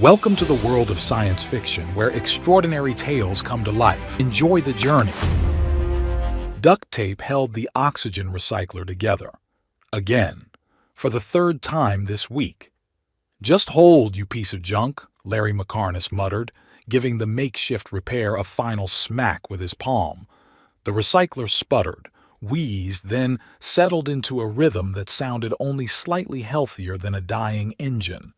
Welcome to the world of science fiction, where extraordinary tales come to life. Enjoy the journey. Duct tape held the oxygen recycler together. Again. For the third time this week. "Just hold, you piece of junk," Larry McCarness muttered, giving the makeshift repair a final smack with his palm. The recycler sputtered, wheezed, then settled into a rhythm that sounded only slightly healthier than a dying engine.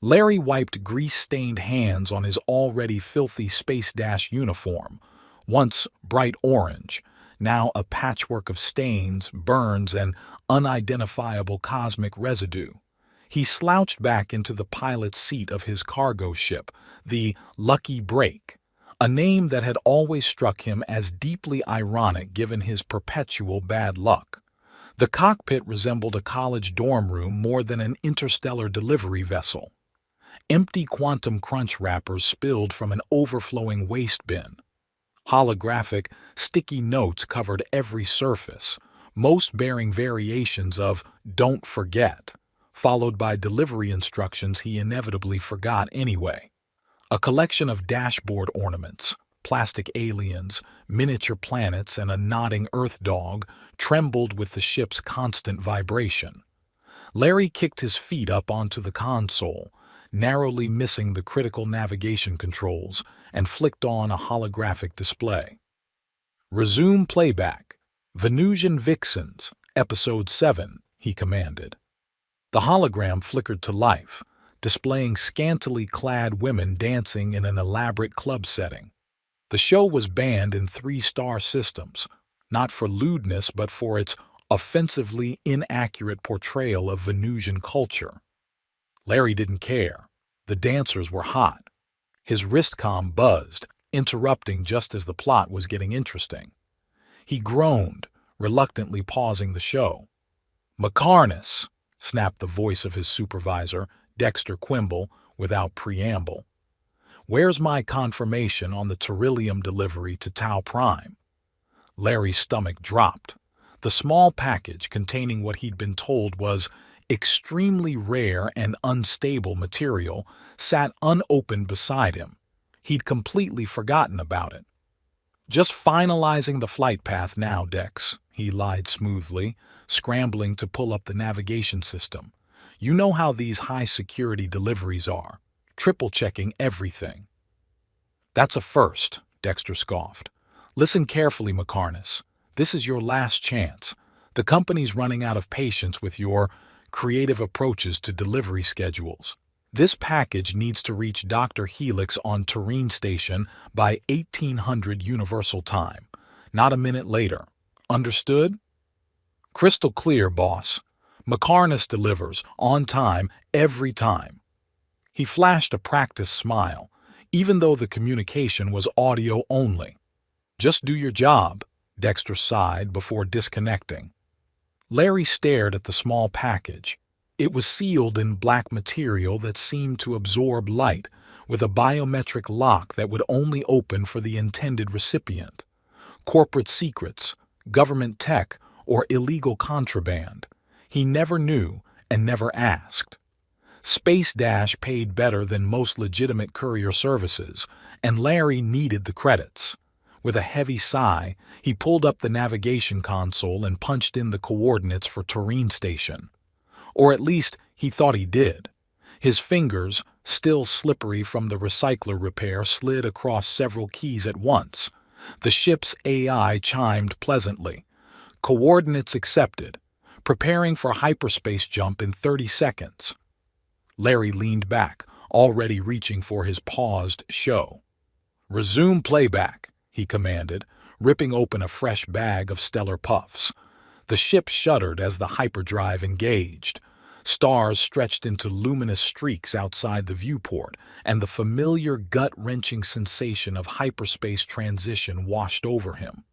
Larry wiped grease-stained hands on his already filthy Space Dash uniform, once bright orange, now a patchwork of stains, burns, and unidentifiable cosmic residue. He slouched back into the pilot's seat of his cargo ship, the Lucky Break, a name that had always struck him as deeply ironic given his perpetual bad luck. The cockpit resembled a college dorm room more than an interstellar delivery vessel. Empty quantum crunch wrappers spilled from an overflowing waste bin. Holographic, sticky notes covered every surface, most bearing variations of "don't forget," followed by delivery instructions he inevitably forgot anyway. A collection of dashboard ornaments, plastic aliens, miniature planets, and a nodding Earth dog trembled with the ship's constant vibration. Larry kicked his feet up onto the console, narrowly missing the critical navigation controls, and flicked on a holographic display. "Resume playback. Venusian Vixens, Episode 7, he commanded. The hologram flickered to life, displaying scantily clad women dancing in an elaborate club setting. The show was banned in 3-star systems, not for lewdness but for its offensively inaccurate portrayal of Venusian culture. Larry didn't care. The dancers were hot. His wristcom buzzed, interrupting just as the plot was getting interesting. He groaned, reluctantly pausing the show. "McCarness," snapped the voice of his supervisor, Dexter Quimble, without preamble. "Where's my confirmation on the Terrillium delivery to Tau Prime?" Larry's stomach dropped. The small package containing what he'd been told was extremely rare and unstable material sat unopened beside him. He'd completely forgotten about it. "Just finalizing the flight path now, Dex," he lied smoothly, scrambling to pull up the navigation system. "You know how these high-security deliveries are, triple-checking everything." "That's a first," Dexter scoffed. "Listen carefully, McCarness. This is your last chance. The company's running out of patience with your creative approaches to delivery schedules. This package needs to reach Dr. Helix on Turin Station by 1800 Universal Time, not a minute later. Understood?" "Crystal clear, boss." McCarness delivers, on time, every time. He flashed a practiced smile, even though the communication was audio only. "Just do your job," Dexter sighed before disconnecting. Larry stared at the small package. It was sealed in black material that seemed to absorb light, with a biometric lock that would only open for the intended recipient. Corporate secrets, government tech, or illegal contraband. He never knew and never asked. Space Dash paid better than most legitimate courier services, and Larry needed the credits. With a heavy sigh, he pulled up the navigation console and punched in the coordinates for Turin Station. Or at least, he thought he did. His fingers, still slippery from the recycler repair, slid across several keys at once. The ship's AI chimed pleasantly. "Coordinates accepted. Preparing for hyperspace jump in 30 seconds. Larry leaned back, already reaching for his paused show. "Resume playback," he commanded, ripping open a fresh bag of stellar puffs. The ship shuddered as the hyperdrive engaged. Stars stretched into luminous streaks outside the viewport, and the familiar gut-wrenching sensation of hyperspace transition washed over him.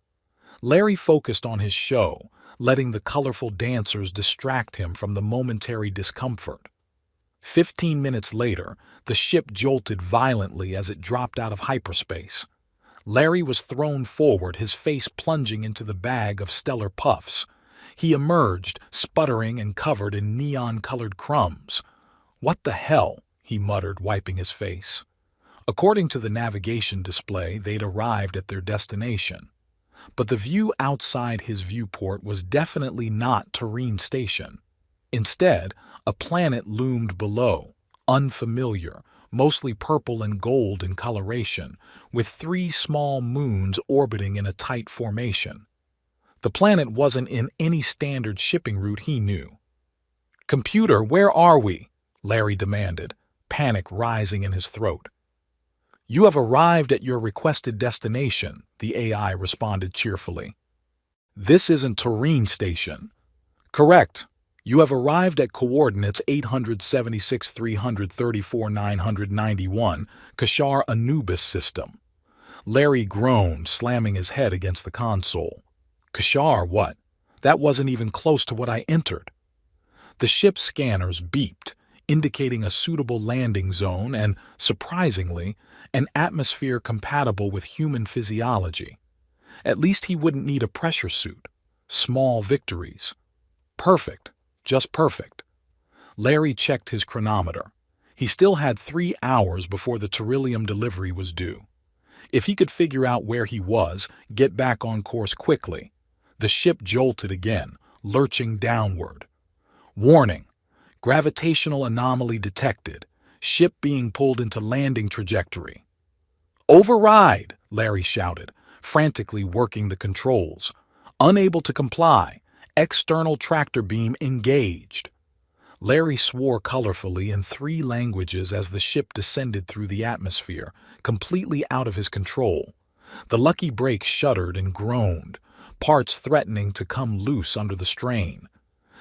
Larry focused on his show, letting the colorful dancers distract him from the momentary discomfort. 15 minutes later, the ship jolted violently as it dropped out of hyperspace. Larry was thrown forward, his face plunging into the bag of stellar puffs. He emerged, sputtering and covered in neon-colored crumbs. "What the hell?" he muttered, wiping his face. According to the navigation display, they'd arrived at their destination. But the view outside his viewport was definitely not Tureen Station. Instead, a planet loomed below, unfamiliar, mostly purple and gold in coloration, with 3 small moons orbiting in a tight formation. The planet wasn't in any standard shipping route he knew. "Computer, where are we?" Larry demanded, panic rising in his throat. "You have arrived at your requested destination," the AI responded cheerfully. "This isn't Tureen Station." "Correct. You have arrived at coordinates 876 334 991, Kashar Anubis system." Larry groaned, slamming his head against the console. "Kashar what? That wasn't even close to what I entered." The ship's scanners beeped, indicating a suitable landing zone and, surprisingly, an atmosphere compatible with human physiology. At least he wouldn't need a pressure suit. Small victories. Perfect. Just perfect. Larry checked his chronometer. He still had 3 hours before the Turilium delivery was due. If he could figure out where he was, get back on course quickly. The ship jolted again, lurching downward. "Warning! Gravitational anomaly detected. Ship being pulled into landing trajectory." "Override!" Larry shouted, frantically working the controls. "Unable to comply. External tractor beam engaged." Larry swore colorfully in 3 languages as the ship descended through the atmosphere, completely out of his control. The lucky brake shuddered and groaned, parts threatening to come loose under the strain.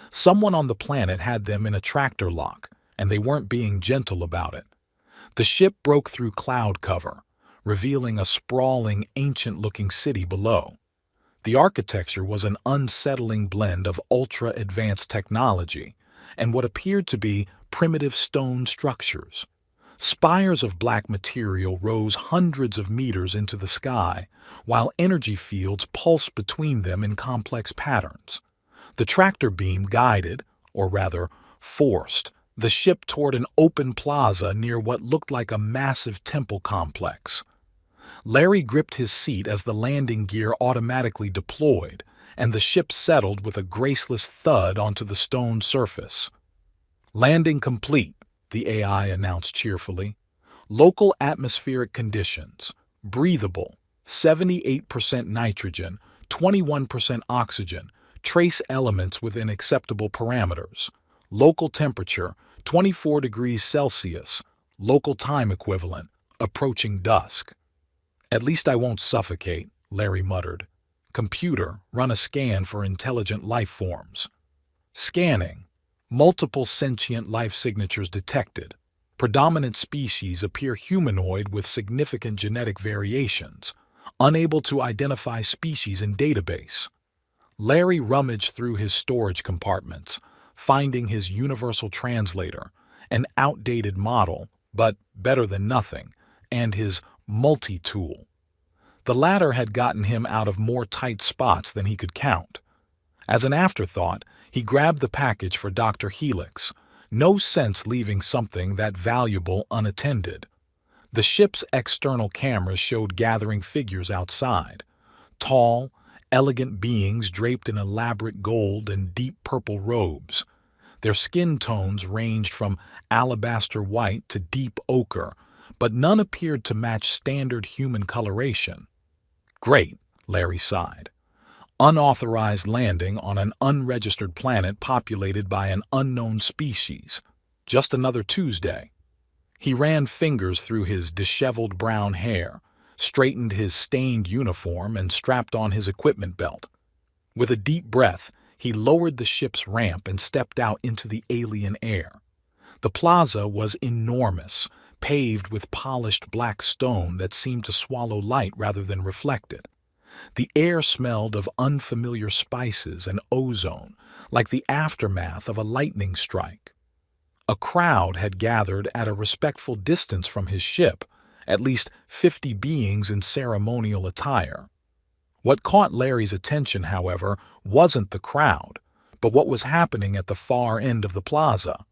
Someone on the planet had them in a tractor lock, and they weren't being gentle about it. The ship broke through cloud cover, revealing a sprawling, ancient-looking city below. The architecture was an unsettling blend of ultra-advanced technology and what appeared to be primitive stone structures. Spires of black material rose hundreds of meters into the sky, while energy fields pulsed between them in complex patterns. The tractor beam guided, or rather, forced, the ship toward an open plaza near what looked like a massive temple complex. Larry gripped his seat as the landing gear automatically deployed, and the ship settled with a graceless thud onto the stone surface. "Landing complete," the AI announced cheerfully. "Local atmospheric conditions. Breathable. 78% nitrogen, 21% oxygen, trace elements within acceptable parameters. Local temperature, 24 degrees Celsius. Local time equivalent, approaching dusk." "At least I won't suffocate," Larry muttered. "Computer, run a scan for intelligent life forms." Scanning. Multiple sentient life signatures detected. Predominant species appear humanoid with significant genetic variations. Unable to identify species in database. Larry rummaged through his storage compartments, finding his universal translator, an outdated model, but better than nothing, and his multi-tool. The latter had gotten him out of more tight spots than he could count. As an afterthought, he grabbed the package for Dr. Helix. No sense leaving something that valuable unattended. The ship's external cameras showed gathering figures outside. Tall, elegant beings draped in elaborate gold and deep purple robes. Their skin tones ranged from alabaster white to deep ochre, but none appeared to match standard human coloration. "Great," Larry sighed. "Unauthorized landing on an unregistered planet populated by an unknown species. Just another Tuesday." He ran fingers through his disheveled brown hair, straightened his stained uniform, and strapped on his equipment belt. With a deep breath, he lowered the ship's ramp and stepped out into the alien air. The plaza was enormous, paved with polished black stone that seemed to swallow light rather than reflect it. The air smelled of unfamiliar spices and ozone, like the aftermath of a lightning strike. A crowd had gathered at a respectful distance from his ship, at least 50 beings in ceremonial attire. What caught Larry's attention, however, wasn't the crowd, but what was happening at the far end of the plaza.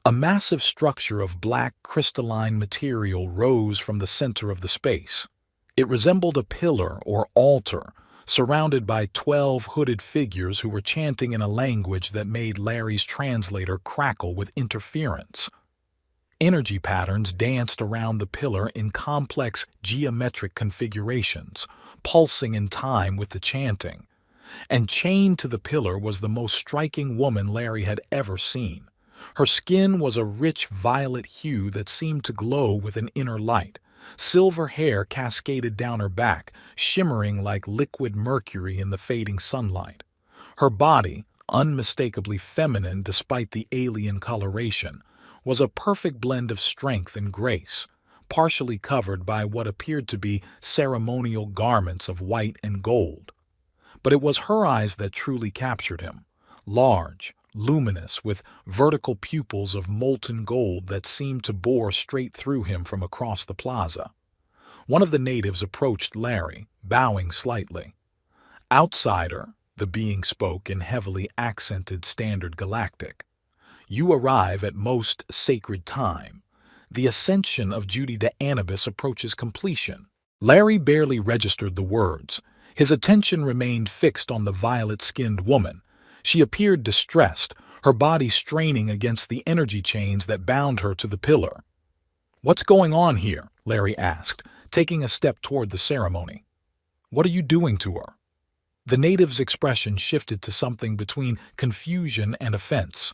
A massive structure of black crystalline material rose from the center of the space. It resembled a pillar or altar, surrounded by 12 hooded figures who were chanting in a language that made Larry's translator crackle with interference. Energy patterns danced around the pillar in complex geometric configurations, pulsing in time with the chanting. And chained to the pillar was the most striking woman Larry had ever seen. Her skin was a rich violet hue that seemed to glow with an inner light. Silver hair cascaded down her back, shimmering like liquid mercury in the fading sunlight. Her body, unmistakably feminine despite the alien coloration, was a perfect blend of strength and grace, partially covered by what appeared to be ceremonial garments of white and gold. But it was her eyes that truly captured him, large, luminous, with vertical pupils of molten gold that seemed to bore straight through him from across the plaza. One of the natives approached Larry, bowing slightly. "Outsider," the being spoke in heavily accented Standard Galactic. "You arrive at most sacred time. The ascension of Judy de Anubis approaches completion." Larry barely registered the words. His attention remained fixed on the violet-skinned woman. She appeared distressed, her body straining against the energy chains that bound her to the pillar. "What's going on here?" Larry asked, taking a step toward the ceremony. "What are you doing to her?" The native's expression shifted to something between confusion and offense.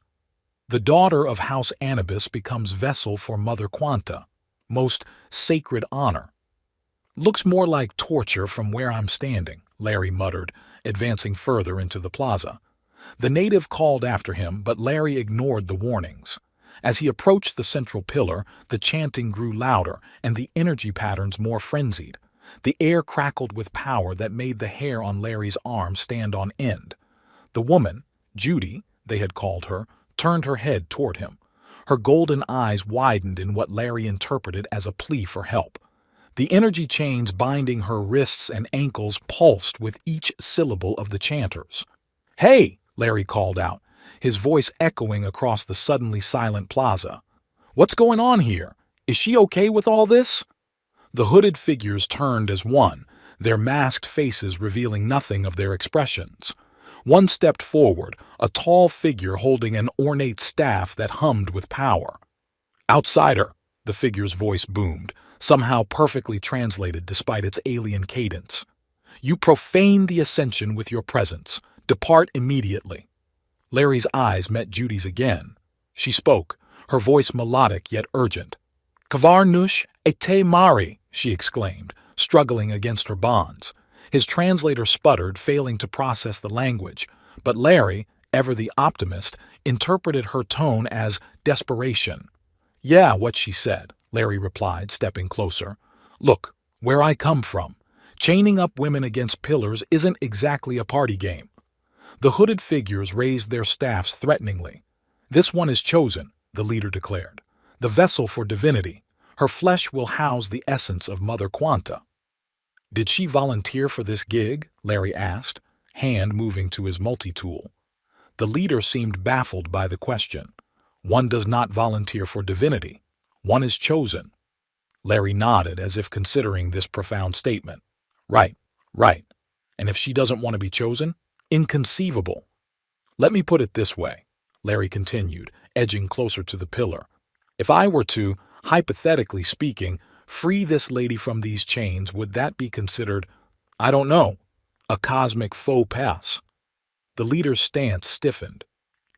"The daughter of House Anubis becomes vessel for Mother Quanta. Most sacred honor." "Looks more like torture from where I'm standing," Larry muttered, advancing further into the plaza. The native called after him, but Larry ignored the warnings. As he approached the central pillar, the chanting grew louder and the energy patterns more frenzied. The air crackled with power that made the hair on Larry's arm stand on end. The woman, Judy, they had called her, turned her head toward him. Her golden eyes widened in what Larry interpreted as a plea for help. The energy chains binding her wrists and ankles pulsed with each syllable of the chanters. "Hey!" Larry called out, his voice echoing across the suddenly silent plaza. "What's going on here? Is she okay with all this?" The hooded figures turned as one, their masked faces revealing nothing of their expressions. One stepped forward, a tall figure holding an ornate staff that hummed with power. "Outsider," the figure's voice boomed, somehow perfectly translated despite its alien cadence. "You profane the ascension with your presence. Depart immediately." Larry's eyes met Judy's again. She spoke, her voice melodic yet urgent. "Kavar nush ete mari," she exclaimed, struggling against her bonds. His translator sputtered, failing to process the language, but Larry, ever the optimist, interpreted her tone as desperation. "Yeah, what she said," Larry replied, stepping closer. "Look, where I come from, chaining up women against pillars isn't exactly a party game." The hooded figures raised their staffs threateningly. "This one is chosen," the leader declared. "The vessel for divinity. Her flesh will house the essence of Mother Quanta." "Did she volunteer for this gig?" Larry asked, hand moving to his multi-tool. The leader seemed baffled by the question. "One does not volunteer for divinity. One is chosen." Larry nodded as if considering this profound statement. Right. And if she doesn't want to be chosen? Inconceivable." "Let me put it this way," Larry continued, edging closer to the pillar. "If I were to, hypothetically speaking, free this lady from these chains, would that be considered, I don't know, a cosmic faux pas?" The leader's stance stiffened.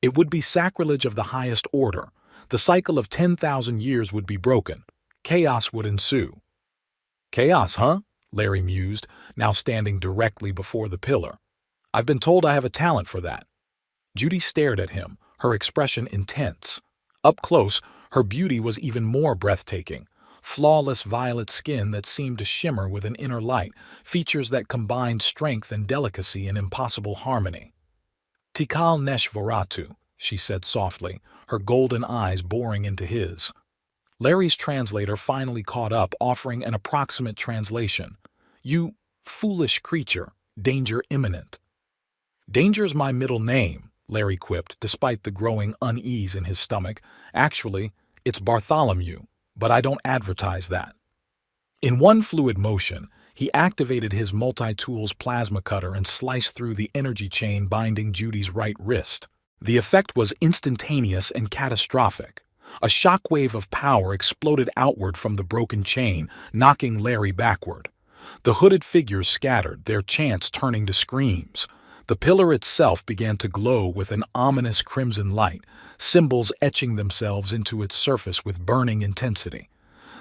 "It would be sacrilege of the highest order. The cycle of 10,000 years would be broken. Chaos would ensue." "Chaos, huh?" Larry mused, now standing directly before the pillar. "I've been told I have a talent for that." Judy stared at him, her expression intense. Up close, her beauty was even more breathtaking. Flawless violet skin that seemed to shimmer with an inner light, features that combined strength and delicacy in impossible harmony. "Tikal nesh voratu," she said softly, her golden eyes boring into his. Larry's translator finally caught up, offering an approximate translation. "You foolish creature, danger imminent." "Danger's my middle name," Larry quipped, despite the growing unease in his stomach. Actually, it's Bartholomew, but I don't advertise that. In one fluid motion, he activated his multi-tools plasma cutter and sliced through the energy chain binding Judy's right wrist. The effect was instantaneous and catastrophic. A shockwave of power exploded outward from the broken chain, knocking Larry backward. The hooded figures scattered, their chants turning to screams. The pillar itself began to glow with an ominous crimson light, symbols etching themselves into its surface with burning intensity.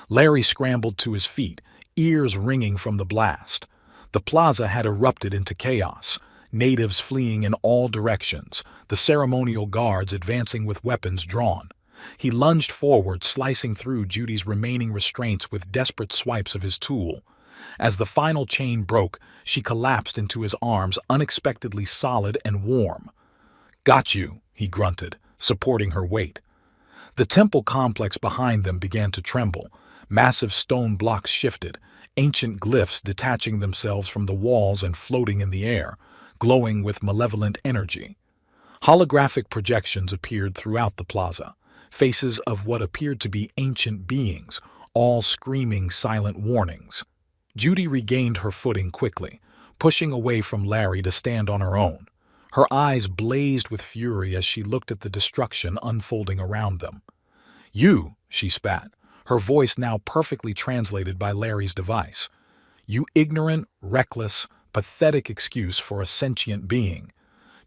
Larry scrambled to his feet, ears ringing from the blast. The plaza had erupted into chaos, natives fleeing in all directions, the ceremonial guards advancing with weapons drawn. He lunged forward, slicing through Judy's remaining restraints with desperate swipes of his tool. As the final chain broke, she collapsed into his arms, unexpectedly solid and warm. "Got you," he grunted, supporting her weight. The temple complex behind them began to tremble. Massive stone blocks shifted, ancient glyphs detaching themselves from the walls and floating in the air, glowing with malevolent energy. Holographic projections appeared throughout the plaza, faces of what appeared to be ancient beings, all screaming silent warnings. Judy regained her footing quickly, pushing away from Larry to stand on her own. Her eyes blazed with fury as she looked at the destruction unfolding around them. "You," she spat, her voice now perfectly translated by Larry's device. "You ignorant, reckless, pathetic excuse for a sentient being.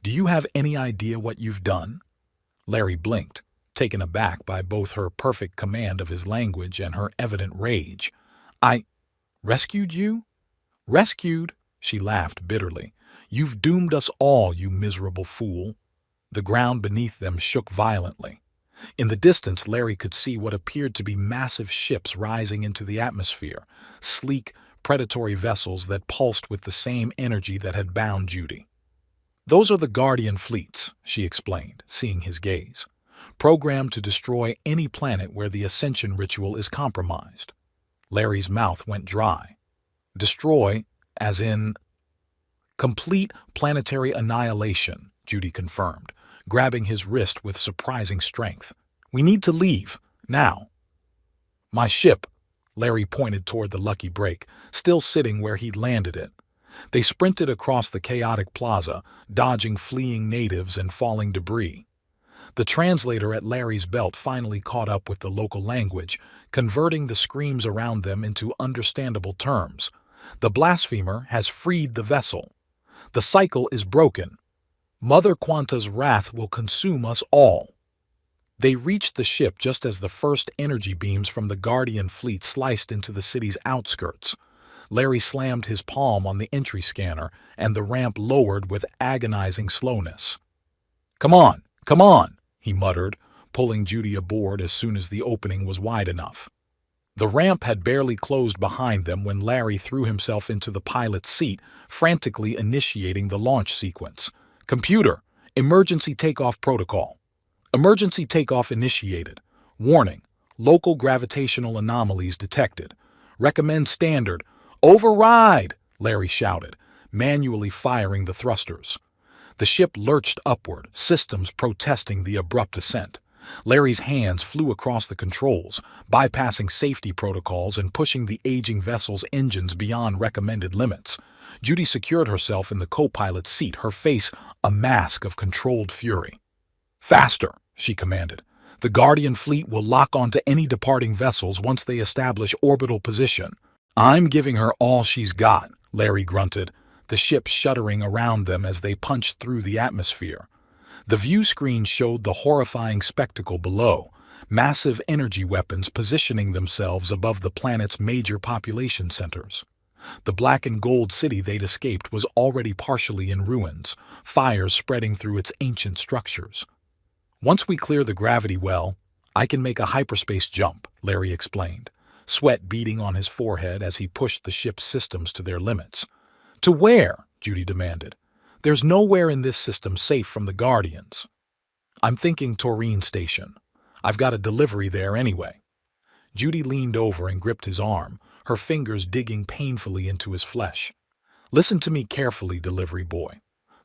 Do you have any idea what you've done?" Larry blinked, taken aback by both her perfect command of his language and her evident rage. "I rescued you?" "Rescued?" She laughed bitterly. "You've doomed us all, you miserable fool." The ground beneath them shook violently. In the distance, Larry could see what appeared to be massive ships rising into the atmosphere, sleek, predatory vessels that pulsed with the same energy that had bound Judy. "Those are the Guardian fleets," she explained, seeing his gaze, "programmed to destroy any planet where the Ascension ritual is compromised." Larry's mouth went dry. "Destroy, as in—" "Complete planetary annihilation," Judy confirmed, grabbing his wrist with surprising strength. "We need to leave, now." "My ship," Larry pointed toward the lucky break, still sitting where he'd landed it. They sprinted across the chaotic plaza, dodging fleeing natives and falling debris. The translator at Larry's belt finally caught up with the local language, converting the screams around them into understandable terms. "The blasphemer has freed the vessel. The cycle is broken. Mother Quanta's wrath will consume us all." They reached the ship just as the first energy beams from the Guardian fleet sliced into the city's outskirts. Larry slammed his palm on the entry scanner, and the ramp lowered with agonizing slowness. Come on," he muttered, pulling Judy aboard as soon as the opening was wide enough. The ramp had barely closed behind them when Larry threw himself into the pilot's seat, frantically initiating the launch sequence. "Computer, emergency takeoff protocol. Emergency takeoff initiated. Warning, local gravitational anomalies detected. Recommend standard." "Override!" Larry shouted, manually firing the thrusters. The ship lurched upward, systems protesting the abrupt ascent. Larry's hands flew across the controls, bypassing safety protocols and pushing the aging vessel's engines beyond recommended limits. Judy secured herself in the co-pilot's seat, her face a mask of controlled fury. "Faster," she commanded. "The Guardian fleet will lock onto any departing vessels once they establish orbital position." "I'm giving her all she's got," Larry grunted, the ship shuddering around them as they punched through the atmosphere. The view screen showed the horrifying spectacle below, massive energy weapons positioning themselves above the planet's major population centers. The black and gold city they'd escaped was already partially in ruins, fires spreading through its ancient structures. "Once we clear the gravity well, I can make a hyperspace jump," Larry explained, sweat beading on his forehead as he pushed the ship's systems to their limits. "To where?" Judy demanded. "There's nowhere in this system safe from the Guardians." "I'm thinking Taurine Station. I've got a delivery there anyway." Judy leaned over and gripped his arm, her fingers digging painfully into his flesh. "Listen to me carefully, delivery boy.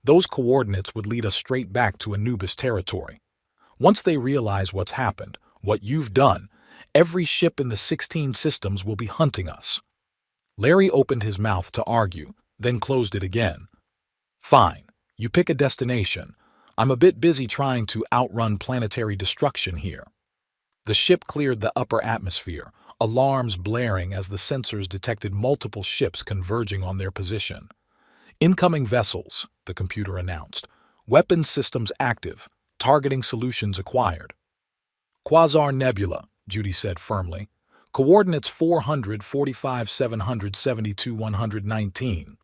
Those coordinates would lead us straight back to Anubis territory. Once they realize what's happened, what you've done, every ship in the 16 systems will be hunting us. Larry opened his mouth to argue, then closed it again. Fine, you pick a destination. I'm a bit busy trying to outrun planetary destruction here. The ship cleared the upper atmosphere, alarms blaring as the sensors detected multiple ships converging on their position. Incoming vessels, the computer announced. Weapons systems active. Targeting solutions acquired. Quasar Nebula, Judy said firmly. Coordinates 445 772 119.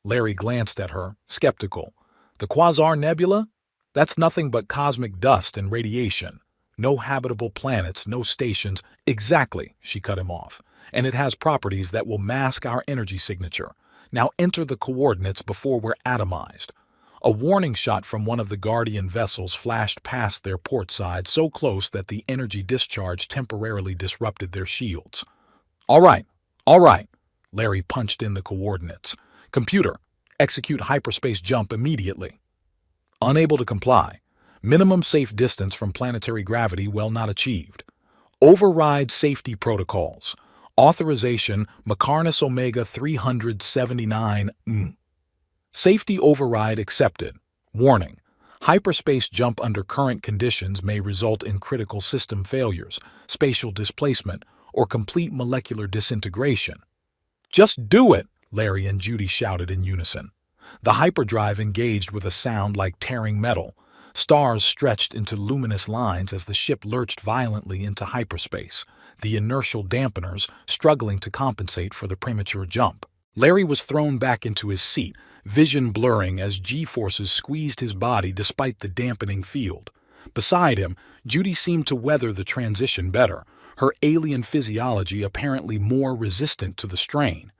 Larry glanced at her, skeptical. The Quasar Nebula? That's nothing but cosmic dust and radiation. No habitable planets, no stations. Exactly, she cut him off. And it has properties that will mask our energy signature. Now enter the coordinates before we're atomized. A warning shot from one of the Guardian vessels flashed past their port side so close that the energy discharge temporarily disrupted their shields. All right, Larry punched in the coordinates. Computer, execute hyperspace jump immediately. Unable to comply. Minimum safe distance from planetary gravity well not achieved. Override safety protocols. Authorization Macarnus Omega 379. Safety override accepted. Warning. Hyperspace jump under current conditions may result in critical system failures, spatial displacement, or complete molecular disintegration. Just do it, Larry and Judy shouted in unison. The hyperdrive engaged with a sound like tearing metal. Stars stretched into luminous lines as the ship lurched violently into hyperspace, the inertial dampeners struggling to compensate for the premature jump. Larry was thrown back into his seat, vision blurring as G-forces squeezed his body despite the dampening field. Beside him, Judy seemed to weather the transition better, her alien physiology apparently more resistant to the strain.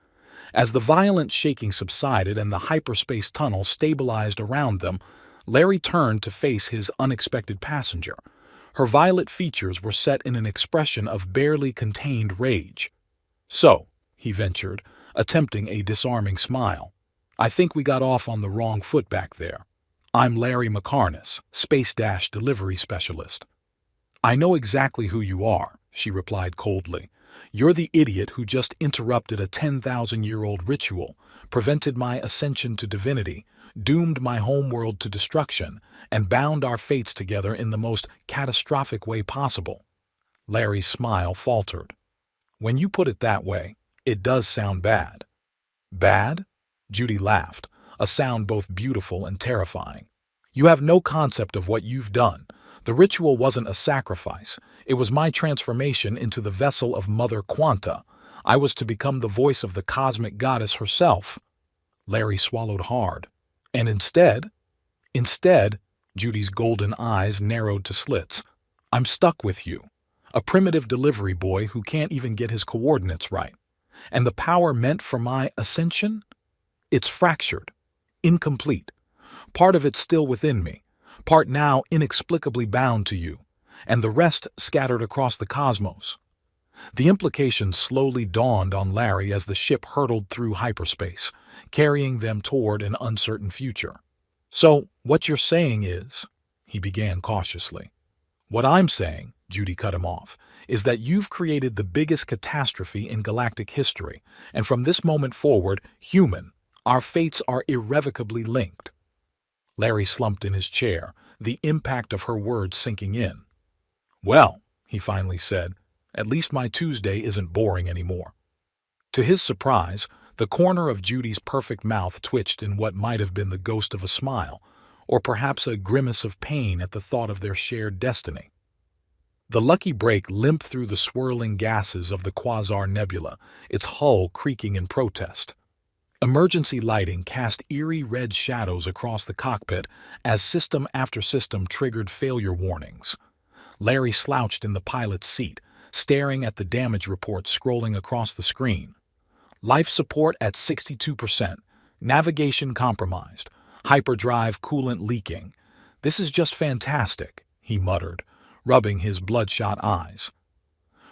As the violent shaking subsided and the hyperspace tunnel stabilized around them, Larry turned to face his unexpected passenger. Her violet features were set in an expression of barely contained rage. So, he ventured, attempting a disarming smile, I think we got off on the wrong foot back there. I'm Larry Macarnus, Space Dash Delivery Specialist. I know exactly who you are, she replied coldly. You're the idiot who just interrupted a 10,000-year-old ritual, prevented my ascension to divinity, doomed my homeworld to destruction, and bound our fates together in the most catastrophic way possible. Larry's smile faltered. When you put it that way, it does sound bad. Bad? Judy laughed, a sound both beautiful and terrifying. You have no concept of what you've done. The ritual wasn't a sacrifice. It was my transformation into the vessel of Mother Quanta. I was to become the voice of the cosmic goddess herself. Larry swallowed hard. And instead, Judy's golden eyes narrowed to slits. I'm stuck with you, a primitive delivery boy who can't even get his coordinates right. And the power meant for my ascension? It's fractured, incomplete. Part of it's still within me, part now inexplicably bound to you, and the rest scattered across the cosmos. The implications slowly dawned on Larry as the ship hurtled through hyperspace, carrying them toward an uncertain future. So, what you're saying is, he began cautiously. What I'm saying, Judy cut him off, is that you've created the biggest catastrophe in galactic history, and from this moment forward, our fates are irrevocably linked. Larry slumped in his chair, the impact of her words sinking in. Well, he finally said, at least my Tuesday isn't boring anymore. To his surprise, the corner of Judy's perfect mouth twitched in what might have been the ghost of a smile, or perhaps a grimace of pain at the thought of their shared destiny. The Lucky Break limped through the swirling gases of the Quasar Nebula, its hull creaking in protest. Emergency lighting cast eerie red shadows across the cockpit as system after system triggered failure warnings. Larry slouched in the pilot's seat, staring at the damage report scrolling across the screen. Life support at 62%, navigation compromised, hyperdrive coolant leaking. This is just fantastic, he muttered, rubbing his bloodshot eyes.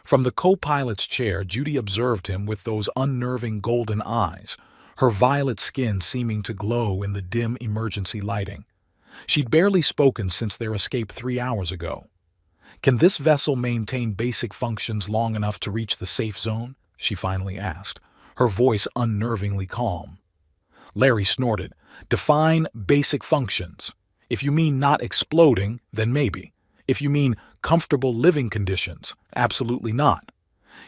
From the co-pilot's chair, Judy observed him with those unnerving golden eyes, her violet skin seeming to glow in the dim emergency lighting. She'd barely spoken since their escape 3 hours ago. "Can this vessel maintain basic functions long enough to reach the safe zone?" she finally asked, her voice unnervingly calm. Larry snorted. "Define basic functions. If you mean not exploding, then maybe. If you mean comfortable living conditions, absolutely not."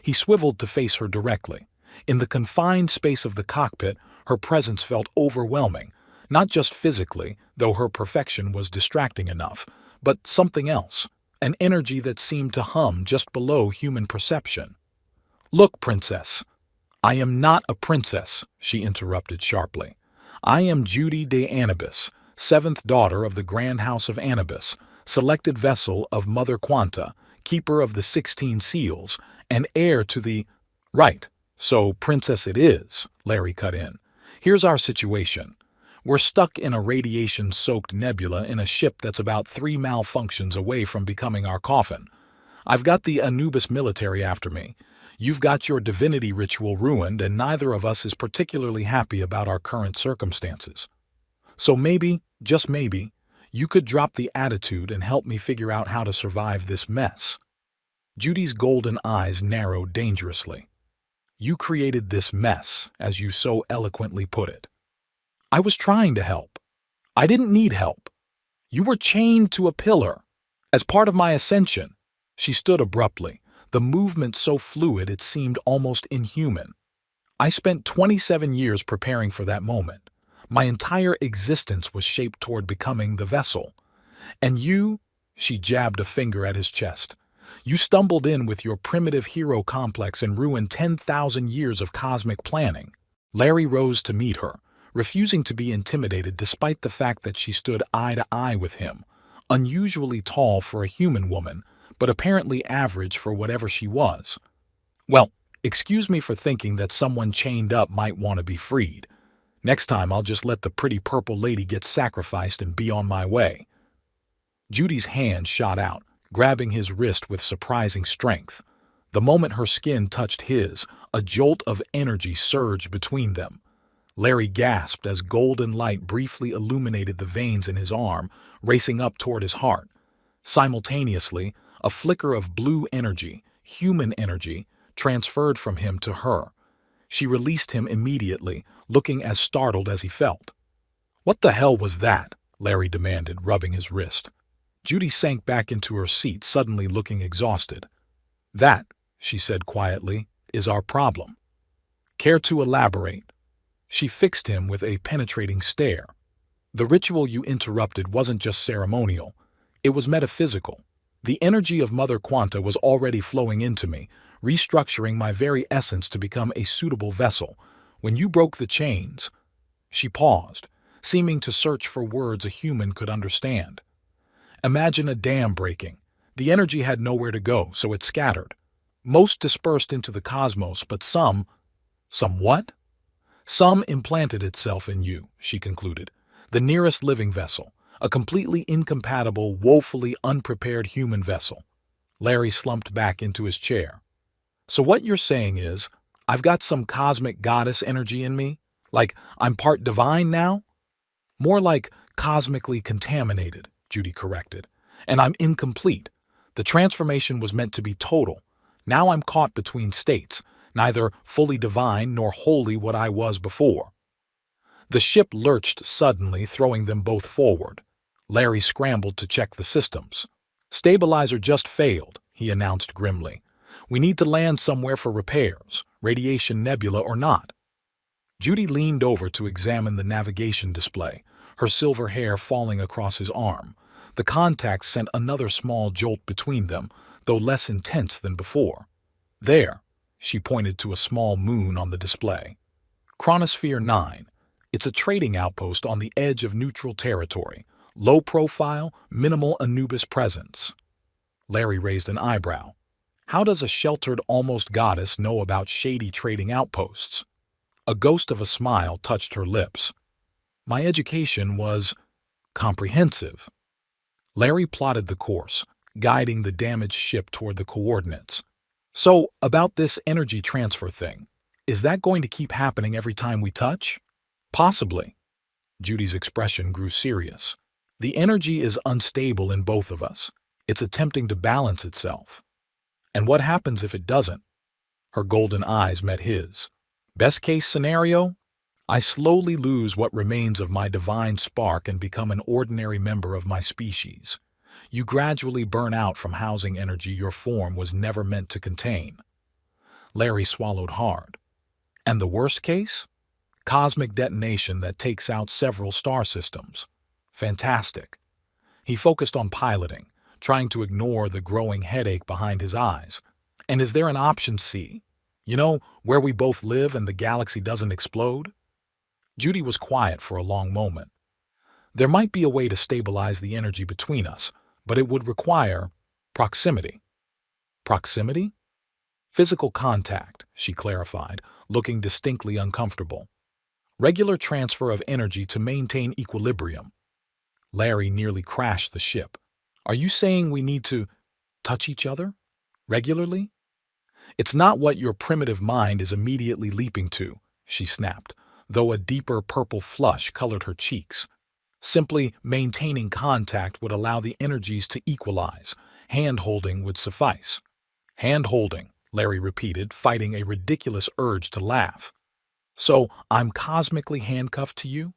He swiveled to face her directly. In the confined space of the cockpit, her presence felt overwhelming, not just physically, though her perfection was distracting enough, but something else, an energy that seemed to hum just below human perception. "Look, Princess." "I am not a princess," she interrupted sharply. "I am Judy de Anubis, 7th daughter of the Grand House of Anubis, selected vessel of Mother Quanta, keeper of the 16 seals, and heir to the—" "Right, so princess it is," Larry cut in. "Here's our situation. We're stuck in a radiation-soaked nebula in a ship that's about 3 malfunctions away from becoming our coffin. I've got the Anubis military after me. You've got your divinity ritual ruined, and neither of us is particularly happy about our current circumstances. So maybe, just maybe, you could drop the attitude and help me figure out how to survive this mess." Judy's golden eyes narrowed dangerously. "You created this mess, as you so eloquently put it." "I was trying to help. I didn't need help. You were chained to a pillar. As part of my ascension." She stood abruptly, the movement so fluid it seemed almost inhuman. "I spent 27 years preparing for that moment. My entire existence was shaped toward becoming the vessel. And you," she jabbed a finger at his chest, "you stumbled in with your primitive hero complex and ruined 10,000 years of cosmic planning." Larry rose to meet her, refusing to be intimidated despite the fact that she stood eye to eye with him, unusually tall for a human woman, but apparently average for whatever she was. "Well, excuse me for thinking that someone chained up might want to be freed. Next time I'll just let the pretty purple lady get sacrificed and be on my way." Judy's hand shot out, grabbing his wrist with surprising strength. The moment her skin touched his, a jolt of energy surged between them. Larry gasped as golden light briefly illuminated the veins in his arm, racing up toward his heart. Simultaneously, a flicker of blue energy, human energy, transferred from him to her. She released him immediately, looking as startled as he felt. "What the hell was that?" Larry demanded, rubbing his wrist. Judy sank back into her seat, suddenly looking exhausted. "That," she said quietly, "is our problem." "Care to elaborate?" She fixed him with a penetrating stare. "The ritual you interrupted wasn't just ceremonial. It was metaphysical. The energy of Mother Quanta was already flowing into me, restructuring my very essence to become a suitable vessel. When you broke the chains—" She paused, seeming to search for words a human could understand. "Imagine a dam breaking. The energy had nowhere to go, so it scattered. Most dispersed into the cosmos, but some—" "Some what?" "Some implanted itself in you," she concluded. "The nearest living vessel. A completely incompatible, woefully unprepared human vessel." Larry slumped back into his chair. "So what you're saying is, I've got some cosmic goddess energy in me? Like I'm part divine now?" "More like cosmically contaminated," Judy corrected. "And I'm incomplete. The transformation was meant to be total. Now I'm caught between states, neither fully divine nor wholly what I was before." The ship lurched suddenly, throwing them both forward. Larry scrambled to check the systems. "Stabilizer just failed," he announced grimly. "We need to land somewhere for repairs, radiation nebula or not." Judy leaned over to examine the navigation display, her silver hair falling across his arm. The contact sent another small jolt between them, though less intense than before. "There," she pointed to a small moon on the display. "Chronosphere 9. It's a trading outpost on the edge of neutral territory. Low profile, minimal Anubis presence." Larry raised an eyebrow. How does a sheltered almost goddess know about shady trading outposts? A ghost of a smile touched her lips. "My education was comprehensive." Larry plotted the course, guiding the damaged ship toward the coordinates. "So, about this energy transfer thing, is that going to keep happening every time we touch?" Possibly. Judy's expression grew serious. The energy is unstable in both of us. It's attempting to balance itself. And what happens if it doesn't? Her golden eyes met his. Best case scenario? I slowly lose what remains of my divine spark and become an ordinary member of my species. You gradually burn out from housing energy your form was never meant to contain. Larry swallowed hard. And the worst case? Cosmic detonation that takes out several star systems. Fantastic. He focused on piloting, trying to ignore the growing headache behind his eyes. And is there an option C? You know, where we both live and the galaxy doesn't explode? Judy was quiet for a long moment. There might be a way to stabilize the energy between us, but it would require proximity. Proximity? Physical contact, she clarified, looking distinctly uncomfortable. Regular transfer of energy to maintain equilibrium. Larry nearly crashed the ship. Are you saying we need to touch each other? Regularly? It's not what your primitive mind is immediately leaping to, she snapped, though a deeper purple flush colored her cheeks. Simply maintaining contact would allow the energies to equalize. Hand-holding would suffice. Hand-holding, Larry repeated, fighting a ridiculous urge to laugh. So, I'm cosmically handcuffed to you?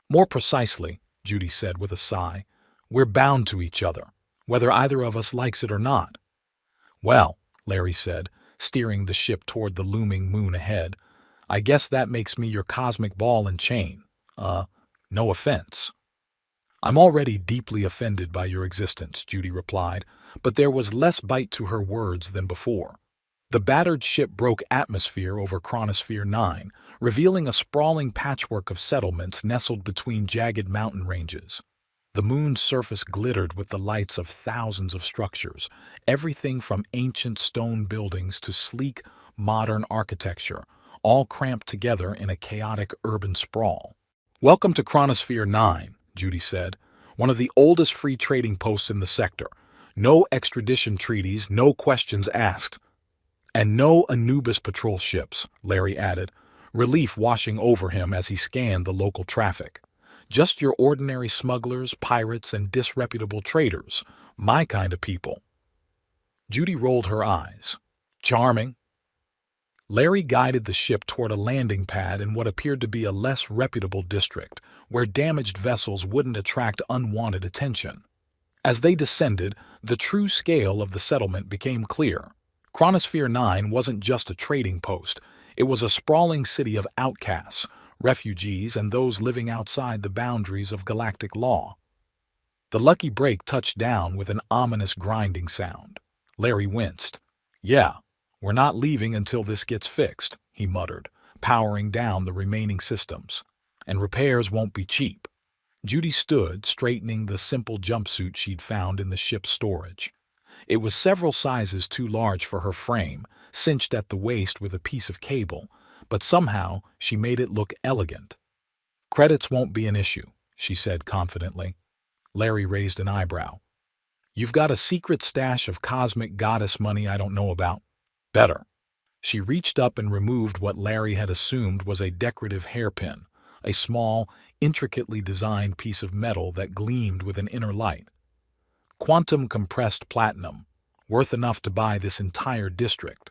More precisely, Judy said with a sigh, we're bound to each other, whether either of us likes it or not. Well, Larry said, steering the ship toward the looming moon ahead, I guess that makes me your cosmic ball and chain. No offense. I'm already deeply offended by your existence, Judy replied, but there was less bite to her words than before. The battered ship broke atmosphere over Chronosphere 9, revealing a sprawling patchwork of settlements nestled between jagged mountain ranges. The moon's surface glittered with the lights of thousands of structures, everything from ancient stone buildings to sleek, modern architecture, all cramped together in a chaotic urban sprawl. Welcome to Chronosphere 9, Judy said, one of the oldest free trading posts in the sector. No extradition treaties, no questions asked. And no Anubis patrol ships, Larry added, relief washing over him as he scanned the local traffic. Just your ordinary smugglers, pirates, and disreputable traders, my kind of people. Judy rolled her eyes. Charming. Larry guided the ship toward a landing pad in what appeared to be a less reputable district, where damaged vessels wouldn't attract unwanted attention. As they descended, the true scale of the settlement became clear. Chronosphere 9 wasn't just a trading post, it was a sprawling city of outcasts, refugees, and those living outside the boundaries of galactic law. The lucky break touched down with an ominous grinding sound. Larry winced. Yeah, we're not leaving until this gets fixed, he muttered, powering down the remaining systems. And repairs won't be cheap. Judy stood, straightening the simple jumpsuit she'd found in the ship's storage. It was several sizes too large for her frame, cinched at the waist with a piece of cable, but somehow she made it look elegant. Credits won't be an issue, she said confidently. Larry raised an eyebrow. You've got a secret stash of cosmic goddess money I don't know about? Better. She reached up and removed what Larry had assumed was a decorative hairpin, a small, intricately designed piece of metal that gleamed with an inner light. Quantum compressed platinum, worth enough to buy this entire district.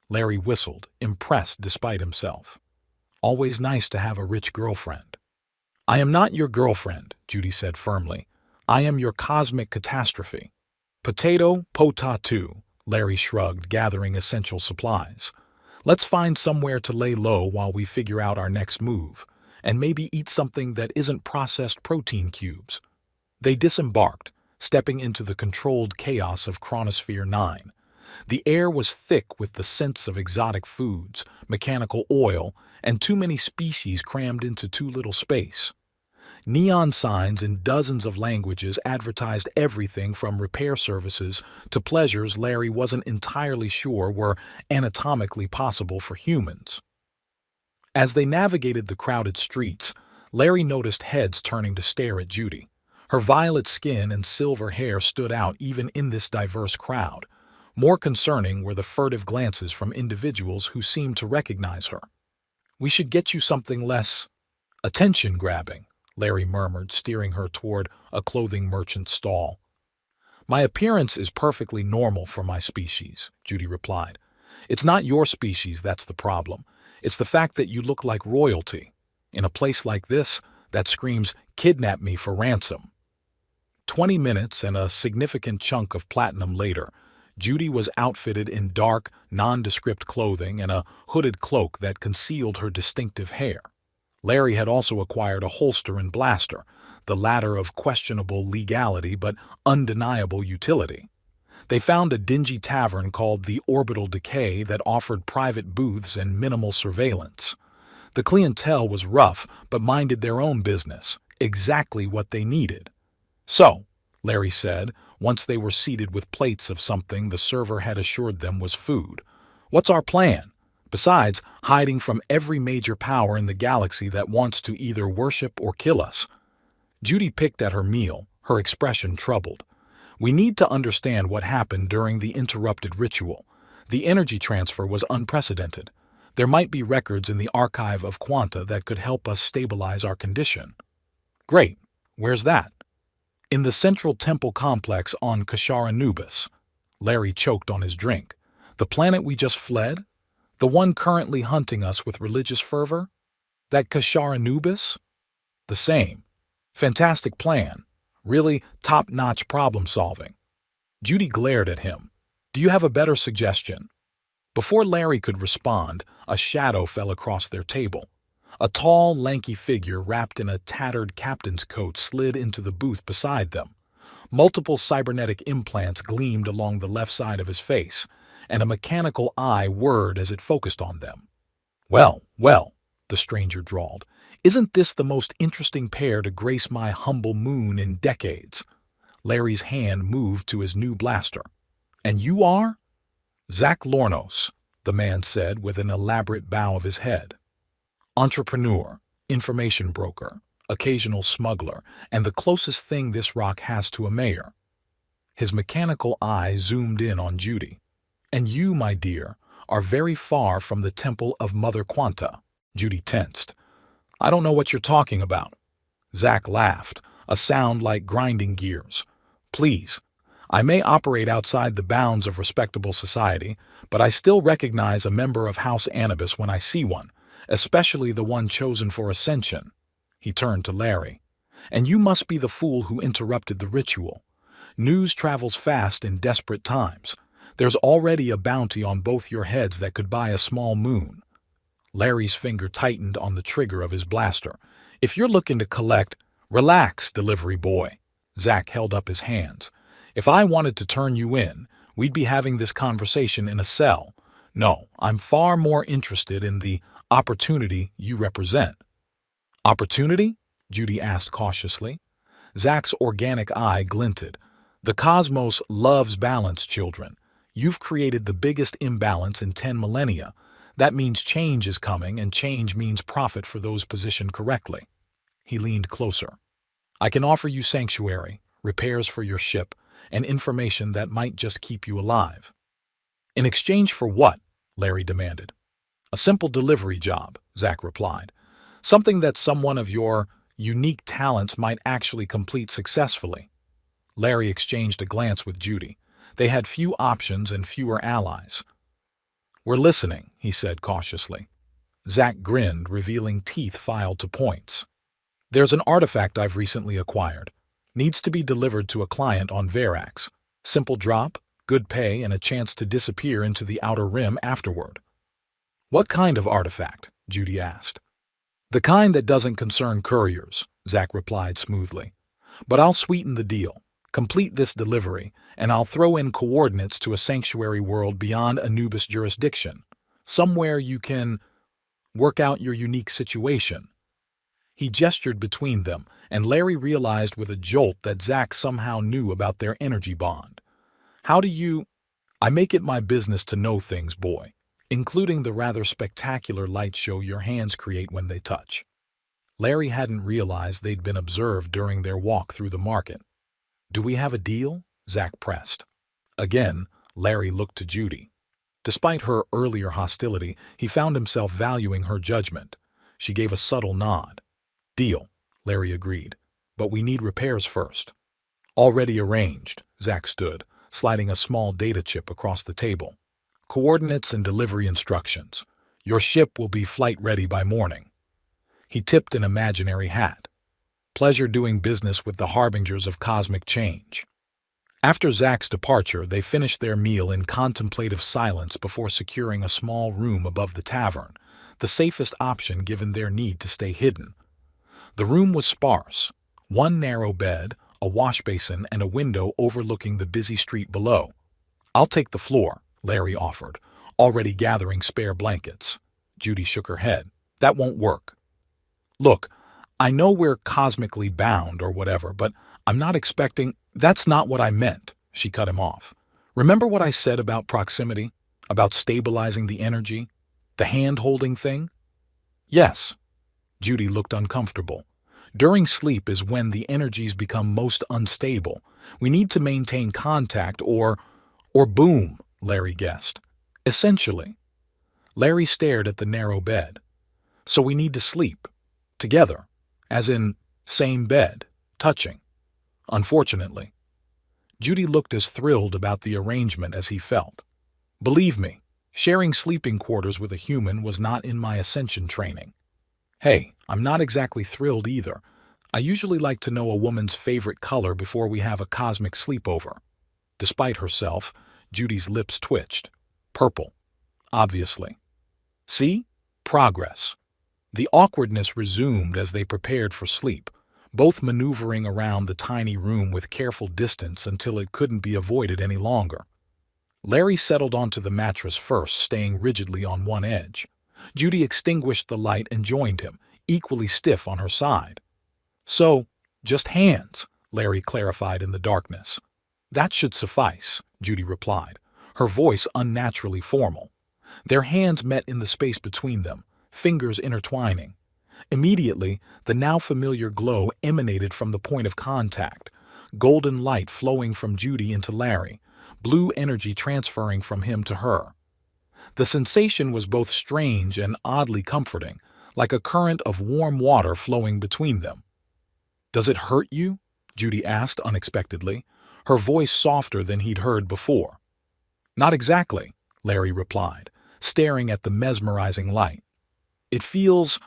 Larry whistled, impressed despite himself. Always nice to have a rich girlfriend. I am not your girlfriend, Judy said firmly. I am your cosmic catastrophe. Potato, potatu, Larry shrugged, gathering essential supplies. Let's find somewhere to lay low while we figure out our next move, and maybe eat something that isn't processed protein cubes. They disembarked, stepping into the controlled chaos of Chronosphere 9. The air was thick with the scents of exotic foods, mechanical oil, and too many species crammed into too little space. Neon signs in dozens of languages advertised everything from repair services to pleasures Larry wasn't entirely sure were anatomically possible for humans. As they navigated the crowded streets, Larry noticed heads turning to stare at Judy. Her violet skin and silver hair stood out even in this diverse crowd. More concerning were the furtive glances from individuals who seemed to recognize her. We should get you something less Attention-grabbing, Larry murmured, steering her toward a clothing merchant's stall. My appearance is perfectly normal for my species, Judy replied. It's not your species that's the problem. It's the fact that you look like royalty. In a place like this, that screams, kidnap me for ransom. 20 minutes and a significant chunk of platinum later, Judy was outfitted in dark, nondescript clothing and a hooded cloak that concealed her distinctive hair. Larry had also acquired a holster and blaster, the latter of questionable legality but undeniable utility. They found a dingy tavern called the Orbital Decay that offered private booths and minimal surveillance. The clientele was rough but minded their own business, exactly what they needed. So, Larry said, once they were seated with plates of something the server had assured them was food. What's our plan? Besides hiding from every major power in the galaxy that wants to either worship or kill us. Judy picked at her meal, her expression troubled. We need to understand what happened during the interrupted ritual. The energy transfer was unprecedented. There might be records in the archive of Quanta that could help us stabilize our condition. Great. Where's that? In the central temple complex on Kashara Nubis. Larry choked on his drink. The planet we just fled? The one currently hunting us with religious fervor? That Kashara Nubis? The same. Fantastic plan. Really top-notch problem-solving. Judy glared at him. Do you have a better suggestion? Before Larry could respond, a shadow fell across their table. A tall, lanky figure wrapped in a tattered captain's coat slid into the booth beside them. Multiple cybernetic implants gleamed along the left side of his face, and a mechanical eye whirred as it focused on them. Well, the stranger drawled. Isn't this the most interesting pair to grace my humble moon in decades? Larry's hand moved to his new blaster. And you are? Zach Lornos, the man said with an elaborate bow of his head. Entrepreneur, information broker, occasional smuggler, and the closest thing this rock has to a mayor. His mechanical eye zoomed in on Judy. And you, my dear, are very far from the temple of Mother Quanta. Judy tensed. I don't know what you're talking about. Zach laughed, a sound like grinding gears. Please, I may operate outside the bounds of respectable society, but I still recognize a member of House Anubis when I see one, especially the one chosen for ascension. He turned to Larry. And you must be the fool who interrupted the ritual. News travels fast in desperate times. There's already a bounty on both your heads that could buy a small moon. Larry's finger tightened on the trigger of his blaster. If you're looking to collect, relax, delivery boy. Zach held up his hands. If I wanted to turn you in, we'd be having this conversation in a cell. No, I'm far more interested in the opportunity you represent. Opportunity? Judy asked cautiously. Zach's organic eye glinted. The cosmos loves balance, children. You've created the biggest imbalance in 10 millennia. That means change is coming, and change means profit for those positioned correctly. He leaned closer. I can offer you sanctuary, repairs for your ship, and information that might just keep you alive. In exchange for what? Larry demanded. A simple delivery job, Zach replied. Something that someone of your unique talents might actually complete successfully. Larry exchanged a glance with Judy. They had few options and fewer allies. We're listening, he said cautiously. Zach grinned, revealing teeth filed to points. There's an artifact I've recently acquired. Needs to be delivered to a client on Verax. Simple drop, good pay, and a chance to disappear into the outer rim afterward. What kind of artifact? Judy asked. The kind that doesn't concern couriers, Zach replied smoothly. But I'll sweeten the deal. Complete this delivery, and I'll throw in coordinates to a sanctuary world beyond Anubis jurisdiction. Somewhere you can work out your unique situation. He gestured between them, and Larry realized with a jolt that Zach somehow knew about their energy bond. How do you... I make it my business to know things, boy, including the rather spectacular light show your hands create when they touch. Larry hadn't realized they'd been observed during their walk through the market. Do we have a deal? Zach pressed. Again, Larry looked to Judy. Despite her earlier hostility, he found himself valuing her judgment. She gave a subtle nod. Deal, Larry agreed. But we need repairs first. Already arranged, Zack stood, sliding a small data chip across the table. Coordinates and delivery instructions. Your ship will be flight-ready by morning. He tipped an imaginary hat. Pleasure doing business with the harbingers of cosmic change. After Zack's departure, they finished their meal in contemplative silence before securing a small room above the tavern, the safest option given their need to stay hidden. The room was sparse. One narrow bed, a wash basin, and a window overlooking the busy street below. "I'll take the floor," Larry offered, already gathering spare blankets. Judy shook her head. "That won't work." "Look, I know we're cosmically bound or whatever, but I'm not expecting—" "That's not what I meant," she cut him off. "Remember what I said about proximity? About stabilizing the energy? The hand-holding thing?" "Yes." Judy looked uncomfortable. "During sleep is when the energies become most unstable. We need to maintain contact or boom," Larry guessed. "Essentially." Larry stared at the narrow bed. "So we need to sleep. Together. As in, same bed. Touching." "Unfortunately." Judy looked as thrilled about the arrangement as he felt. "Believe me, sharing sleeping quarters with a human was not in my ascension training. Hey, I'm not exactly thrilled either. I usually like to know a woman's favorite color before we have a cosmic sleepover." Despite herself, Judy's lips twitched. "Purple. Obviously." "See? Progress." The awkwardness resumed as they prepared for sleep, both maneuvering around the tiny room with careful distance until it couldn't be avoided any longer. Larry settled onto the mattress first, staying rigidly on one edge. Judy extinguished the light and joined him, equally stiff on her side. "So, just hands," Larry clarified in the darkness. "That should suffice," Judy replied, her voice unnaturally formal. Their hands met in the space between them, fingers intertwining. Immediately, the now familiar glow emanated from the point of contact, golden light flowing from Judy into Larry, blue energy transferring from him to her. The sensation was both strange and oddly comforting, like a current of warm water flowing between them. "Does it hurt you?" Judy asked unexpectedly, her voice softer than he'd heard before. "Not exactly," Larry replied, staring at the mesmerizing light. "It feels,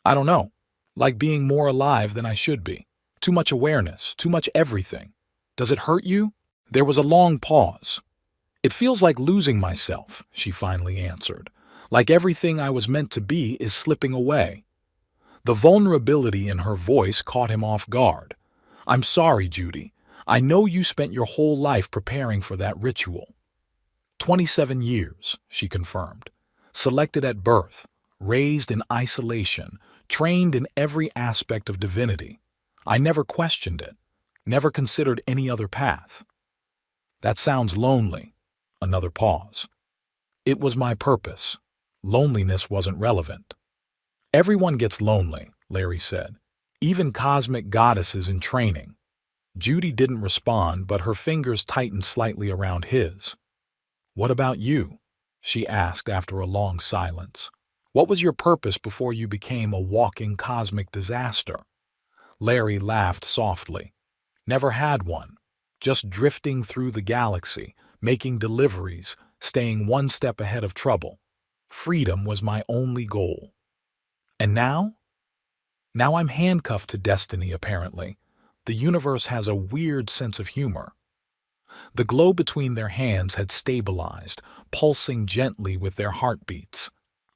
I don't know, like being more alive than I should be. Too much awareness, too much everything. Does it hurt you?" There was a long pause. "It feels like losing myself," she finally answered. "Like everything I was meant to be is slipping away." The vulnerability in her voice caught him off guard. "I'm sorry, Judy. I know you spent your whole life preparing for that ritual." 27 years, she confirmed. Selected at birth, raised in isolation, trained in every aspect of divinity. I never questioned it, never considered any other path. "That sounds lonely." Another pause. "It was my purpose. Loneliness wasn't relevant." "Everyone gets lonely," Larry said. "Even cosmic goddesses in training." Judy didn't respond, but her fingers tightened slightly around his. "What about you?" she asked after a long silence. "What was your purpose before you became a walking cosmic disaster?" Larry laughed softly. "Never had one. Just drifting through the galaxy, making deliveries, staying one step ahead of trouble. Freedom was my only goal." "And now?" "Now I'm handcuffed to destiny, apparently. The universe has a weird sense of humor." The glow between their hands had stabilized, pulsing gently with their heartbeats.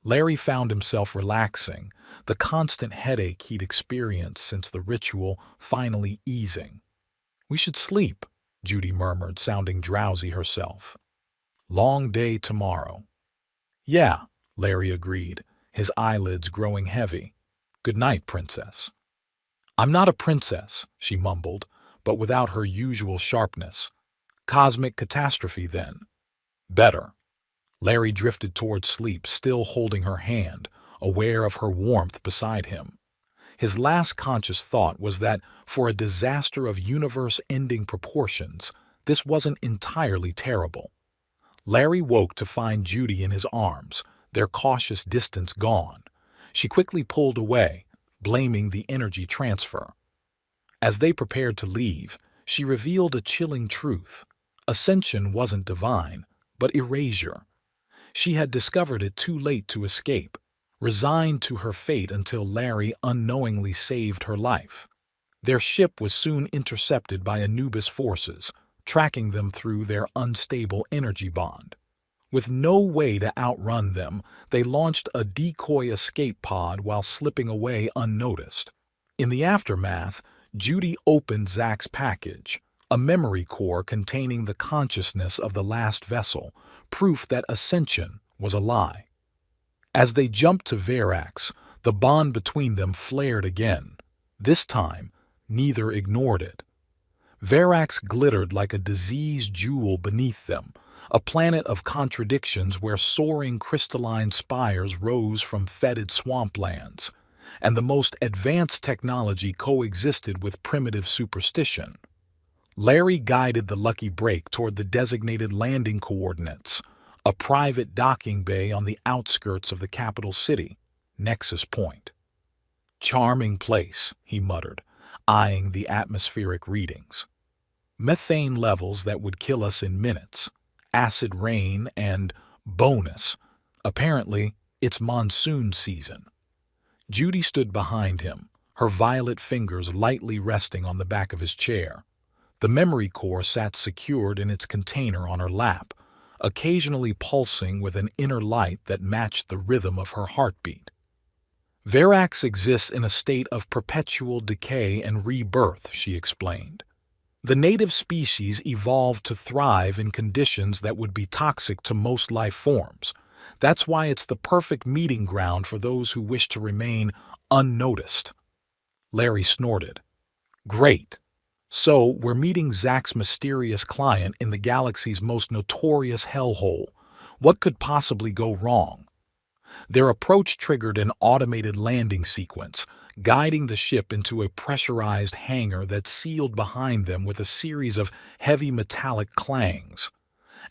Larry found himself relaxing, the constant headache he'd experienced since the ritual finally easing. "We should sleep," Judy murmured, sounding drowsy herself. "Long day tomorrow." "Yeah," Larry agreed, his eyelids growing heavy. "Good night, princess." "I'm not a princess," she mumbled, but without her usual sharpness. "Cosmic catastrophe, then." "Better." Larry drifted toward sleep, still holding her hand, aware of her warmth beside him. His last conscious thought was that, for a disaster of universe-ending proportions, this wasn't entirely terrible. Larry woke to find Judy in his arms, their cautious distance gone. She quickly pulled away, blaming the energy transfer. As they prepared to leave, she revealed a chilling truth. Ascension wasn't divine, but erasure. She had discovered it too late to escape, resigned to her fate until Larry unknowingly saved her life. Their ship was soon intercepted by Anubis forces, tracking them through their unstable energy bond. With no way to outrun them, they launched a decoy escape pod while slipping away unnoticed. In the aftermath, Judy opened Zach's package, a memory core containing the consciousness of the last vessel, proof that Ascension was a lie. As they jumped to Verax, the bond between them flared again. This time, neither ignored it. Verax glittered like a diseased jewel beneath them, a planet of contradictions where soaring crystalline spires rose from fetid swamplands, and the most advanced technology coexisted with primitive superstition. Larry guided the lucky break toward the designated landing coordinates, a private docking bay on the outskirts of the capital city, Nexus Point. "Charming place," he muttered, eyeing the atmospheric readings. Methane levels that would kill us in minutes, acid rain, and, bonus, apparently it's monsoon season. Judy stood behind him, her violet fingers lightly resting on the back of his chair. The memory core sat secured in its container on her lap, occasionally pulsing with an inner light that matched the rhythm of her heartbeat. "Verax exists in a state of perpetual decay and rebirth," she explained. "The native species evolved to thrive in conditions that would be toxic to most life forms. That's why it's the perfect meeting ground for those who wish to remain unnoticed." Larry snorted. "Great. So, we're meeting Zach's mysterious client in the galaxy's most notorious hellhole. What could possibly go wrong?" Their approach triggered an automated landing sequence, guiding the ship into a pressurized hangar that sealed behind them with a series of heavy metallic clangs.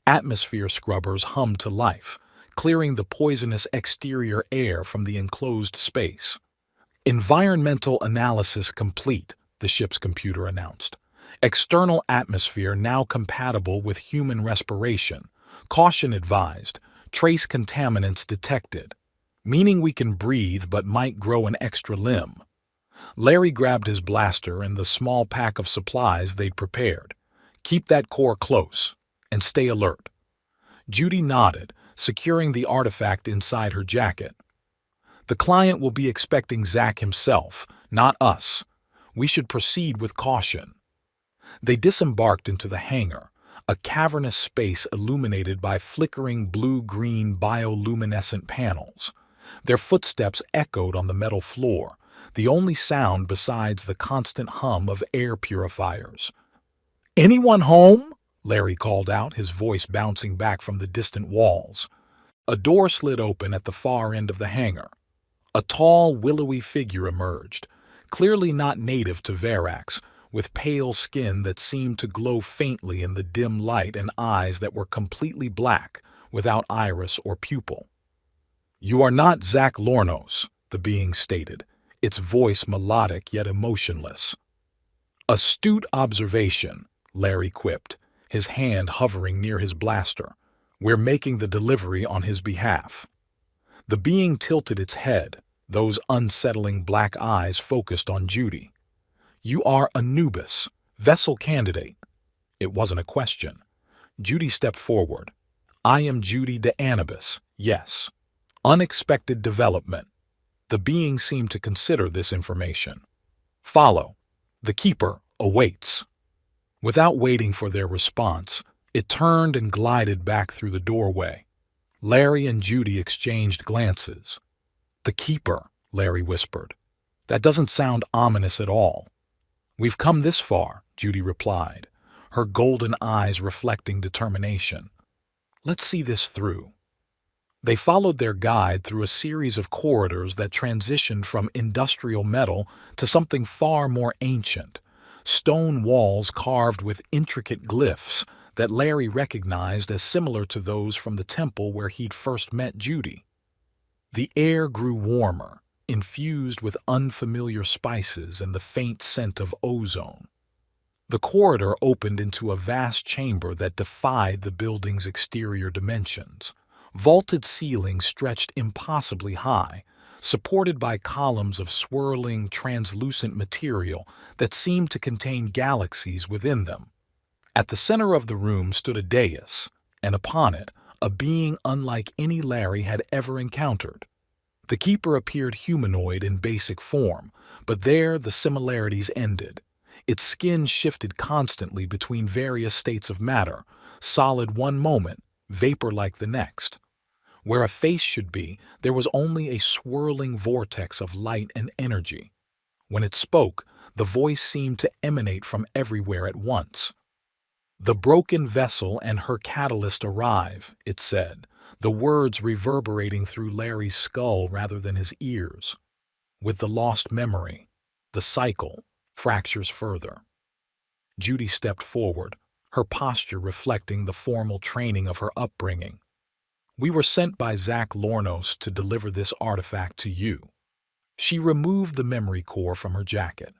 Atmosphere scrubbers hummed to life, clearing the poisonous exterior air from the enclosed space. "Environmental analysis complete," the ship's computer announced. "External atmosphere now compatible with human respiration. Caution advised. Trace contaminants detected. Meaning we can breathe but might grow an extra limb." Larry grabbed his blaster and the small pack of supplies they'd prepared. "Keep that core close, and stay alert." Judy nodded, securing the artifact inside her jacket. "The client will be expecting Zach himself, not us. We should proceed with caution." They disembarked into the hangar, a cavernous space illuminated by flickering blue-green bioluminescent panels. Their footsteps echoed on the metal floor, the only sound besides the constant hum of air purifiers. "Anyone home?" Larry called out, his voice bouncing back from the distant walls. A door slid open at the far end of the hangar. A tall, willowy figure emerged, clearly not native to Verax, with pale skin that seemed to glow faintly in the dim light and eyes that were completely black, without iris or pupil. "You are not Zach Lornos," the being stated, its voice melodic yet emotionless. "Astute observation," Larry quipped, his hand hovering near his blaster. "We're making the delivery on his behalf." The being tilted its head, those unsettling black eyes focused on Judy. "You are Anubis, vessel candidate." It wasn't a question. Judy stepped forward. "I am Judy de Anubis, yes." Unexpected development. The being seemed to consider this information. "Follow. The Keeper awaits." Without waiting for their response, it turned and glided back through the doorway. Larry and Judy exchanged glances. "The Keeper," Larry whispered. "That doesn't sound ominous at all." "We've come this far," Judy replied, her golden eyes reflecting determination. "Let's see this through." They followed their guide through a series of corridors that transitioned from industrial metal to something far more ancient, stone walls carved with intricate glyphs that Larry recognized as similar to those from the temple where he'd first met Judy. The air grew warmer, infused with unfamiliar spices and the faint scent of ozone. The corridor opened into a vast chamber that defied the building's exterior dimensions. Vaulted ceilings stretched impossibly high, supported by columns of swirling, translucent material that seemed to contain galaxies within them. At the center of the room stood a dais, and upon it, a being unlike any Larry had ever encountered. The Keeper appeared humanoid in basic form, but there the similarities ended. Its skin shifted constantly between various states of matter, solid one moment, vapor-like the next. Where a face should be, there was only a swirling vortex of light and energy. When it spoke, the voice seemed to emanate from everywhere at once. "The broken vessel and her catalyst arrive," it said, the words reverberating through Larry's skull rather than his ears. "With the lost memory, the cycle fractures further." Judy stepped forward, her posture reflecting the formal training of her upbringing. "We were sent by Zach Lornos to deliver this artifact to you." She removed the memory core from her jacket.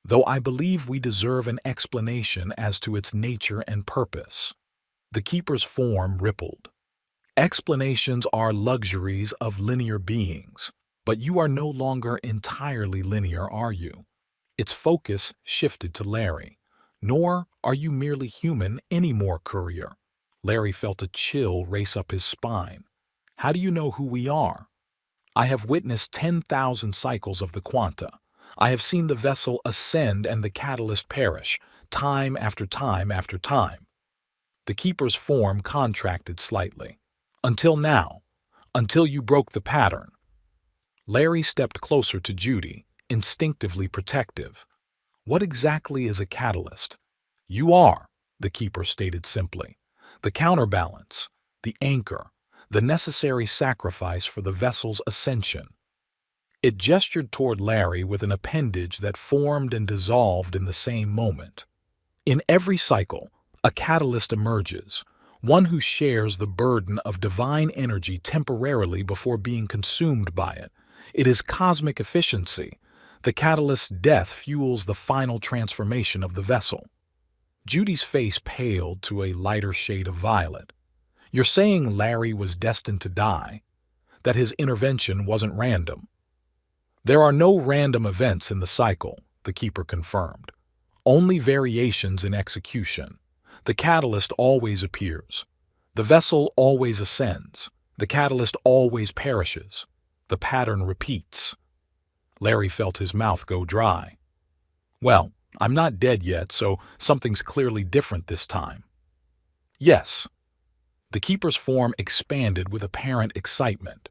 "Though I believe we deserve an explanation as to its nature and purpose." The Keeper's form rippled. "Explanations are luxuries of linear beings, but you are no longer entirely linear, are you?" Its focus shifted to Larry. "Nor are you merely human anymore, Courier." Larry felt a chill race up his spine. "How do you know who we are?" "I have witnessed 10,000 cycles of the quanta. I have seen the vessel ascend and the catalyst perish, time after time after time." The Keeper's form contracted slightly. "Until now. Until you broke the pattern." Larry stepped closer to Judy, instinctively protective. "What exactly is a catalyst?" "You are," the Keeper stated simply. "The counterbalance, the anchor, the necessary sacrifice for the vessel's ascension." It gestured toward Larry with an appendage that formed and dissolved in the same moment. "In every cycle, a catalyst emerges, one who shares the burden of divine energy temporarily before being consumed by it. It is cosmic efficiency. The catalyst's death fuels the final transformation of the vessel." Judy's face paled to a lighter shade of violet. "You're saying Larry was destined to die? That his intervention wasn't random?" "There are no random events in the cycle," the Keeper confirmed. "Only variations in execution. The catalyst always appears. The vessel always ascends. The catalyst always perishes. The pattern repeats." Larry felt his mouth go dry. "Well, I'm not dead yet, so something's clearly different this time." "Yes." The Keeper's form expanded with apparent excitement.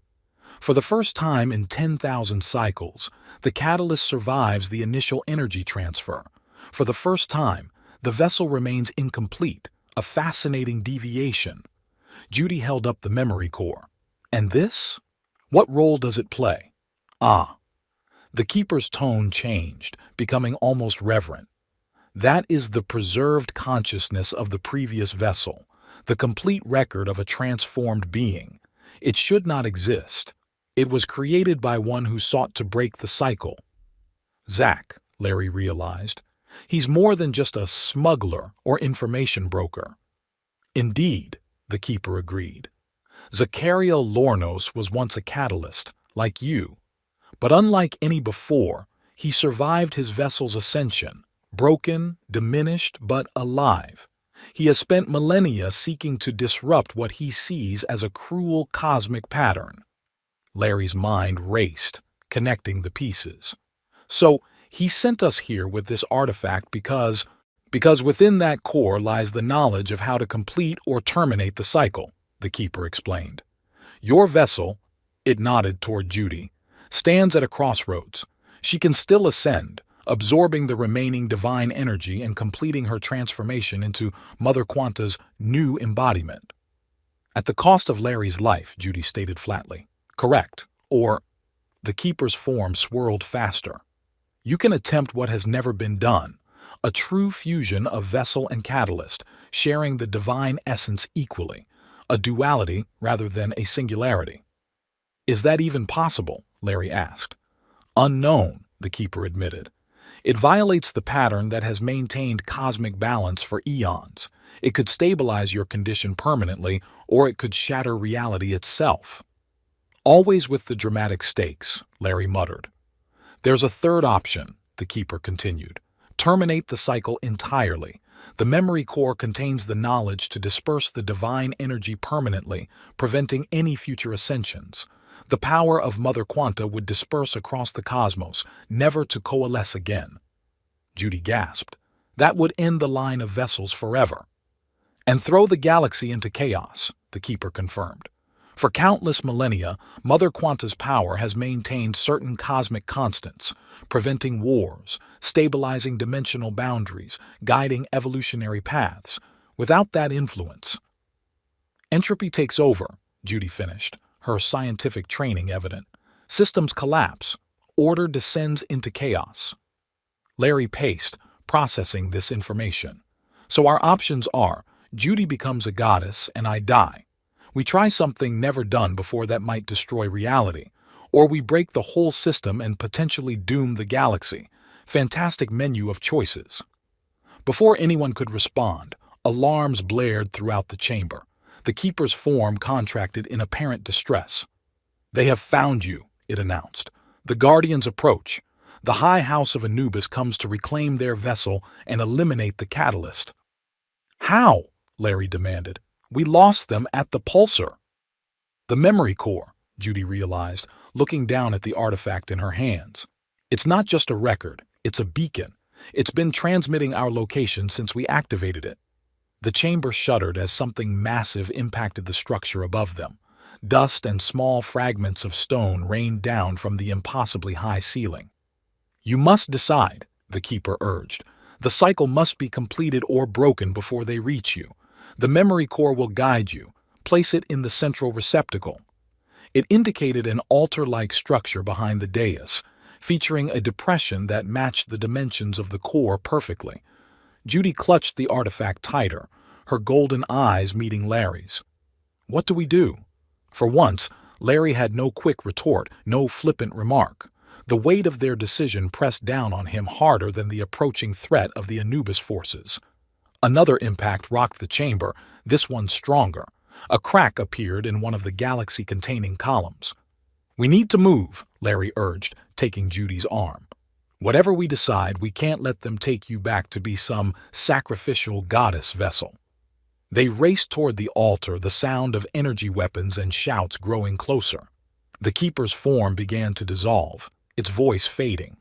"For the first time in 10,000 cycles, the catalyst survives the initial energy transfer. For the first time, the vessel remains incomplete, a fascinating deviation." Judy held up the memory core. "And this? What role does it play?" "Ah." The Keeper's tone changed, becoming almost reverent. "That is the preserved consciousness of the previous vessel, the complete record of a transformed being. It should not exist. It was created by one who sought to break the cycle." "Zach," Larry realized. "He's more than just a smuggler or information broker." "Indeed," the Keeper agreed. "Zachariel Lornos was once a catalyst, like you. But unlike any before, he survived his vessel's ascension, broken, diminished, but alive. He has spent millennia seeking to disrupt what he sees as a cruel cosmic pattern." Larry's mind raced, connecting the pieces. "So he sent us here with this artifact because within that core lies the knowledge of how to complete or terminate the cycle," the Keeper explained. "Your vessel," it nodded toward Judy, "stands at a crossroads. She can still ascend, absorbing the remaining divine energy and completing her transformation into Mother Quanta's new embodiment." "At the cost of Larry's life," Judy stated flatly. "Correct. Or—" The Keeper's form swirled faster. "You can attempt what has never been done, a true fusion of vessel and catalyst, sharing the divine essence equally, a duality rather than a singularity." "Is that even possible?" Larry asked. Unknown, the Keeper admitted. It violates the pattern that has maintained cosmic balance for eons. It could stabilize your condition permanently, or it could shatter reality itself. Always with the dramatic stakes, Larry muttered. There's a third option, the Keeper continued. Terminate the cycle entirely. The memory core contains the knowledge to disperse the divine energy permanently, preventing any future ascensions. The power of Mother Quanta would disperse across the cosmos, never to coalesce again. Judy gasped. That would end the line of vessels forever. And throw the galaxy into chaos, the Keeper confirmed. For countless millennia, Mother Quanta's power has maintained certain cosmic constants, preventing wars, stabilizing dimensional boundaries, guiding evolutionary paths. Without that influence, entropy takes over, Judy finished, her scientific training evident. Systems collapse. Order descends into chaos. Larry paced, processing this information. So our options are, Judy becomes a goddess and I die. We try something never done before that might destroy reality, or we break the whole system and potentially doom the galaxy. Fantastic menu of choices. Before anyone could respond, alarms blared throughout the chamber. The Keeper's form contracted in apparent distress. They have found you, it announced. The Guardians approach. The High House of Anubis comes to reclaim their vessel and eliminate the catalyst. How? Larry demanded. We lost them at the pulsar. The memory core, Judy realized, looking down at the artifact in her hands. It's not just a record, it's a beacon. It's been transmitting our location since we activated it. The chamber shuddered as something massive impacted the structure above them. Dust and small fragments of stone rained down from the impossibly high ceiling. You must decide, the Keeper urged. The cycle must be completed or broken before they reach you. The memory core will guide you. Place it in the central receptacle. It indicated an altar-like structure behind the dais, featuring a depression that matched the dimensions of the core perfectly. Judy clutched the artifact tighter, her golden eyes meeting Larry's. What do we do? For once, Larry had no quick retort, no flippant remark. The weight of their decision pressed down on him harder than the approaching threat of the Anubis forces. Another impact rocked the chamber, this one stronger. A crack appeared in one of the galaxy-containing columns. We need to move, Larry urged, taking Judy's arm. Whatever we decide, we can't let them take you back to be some sacrificial goddess vessel. They raced toward the altar, the sound of energy weapons and shouts growing closer. The Keeper's form began to dissolve, its voice fading.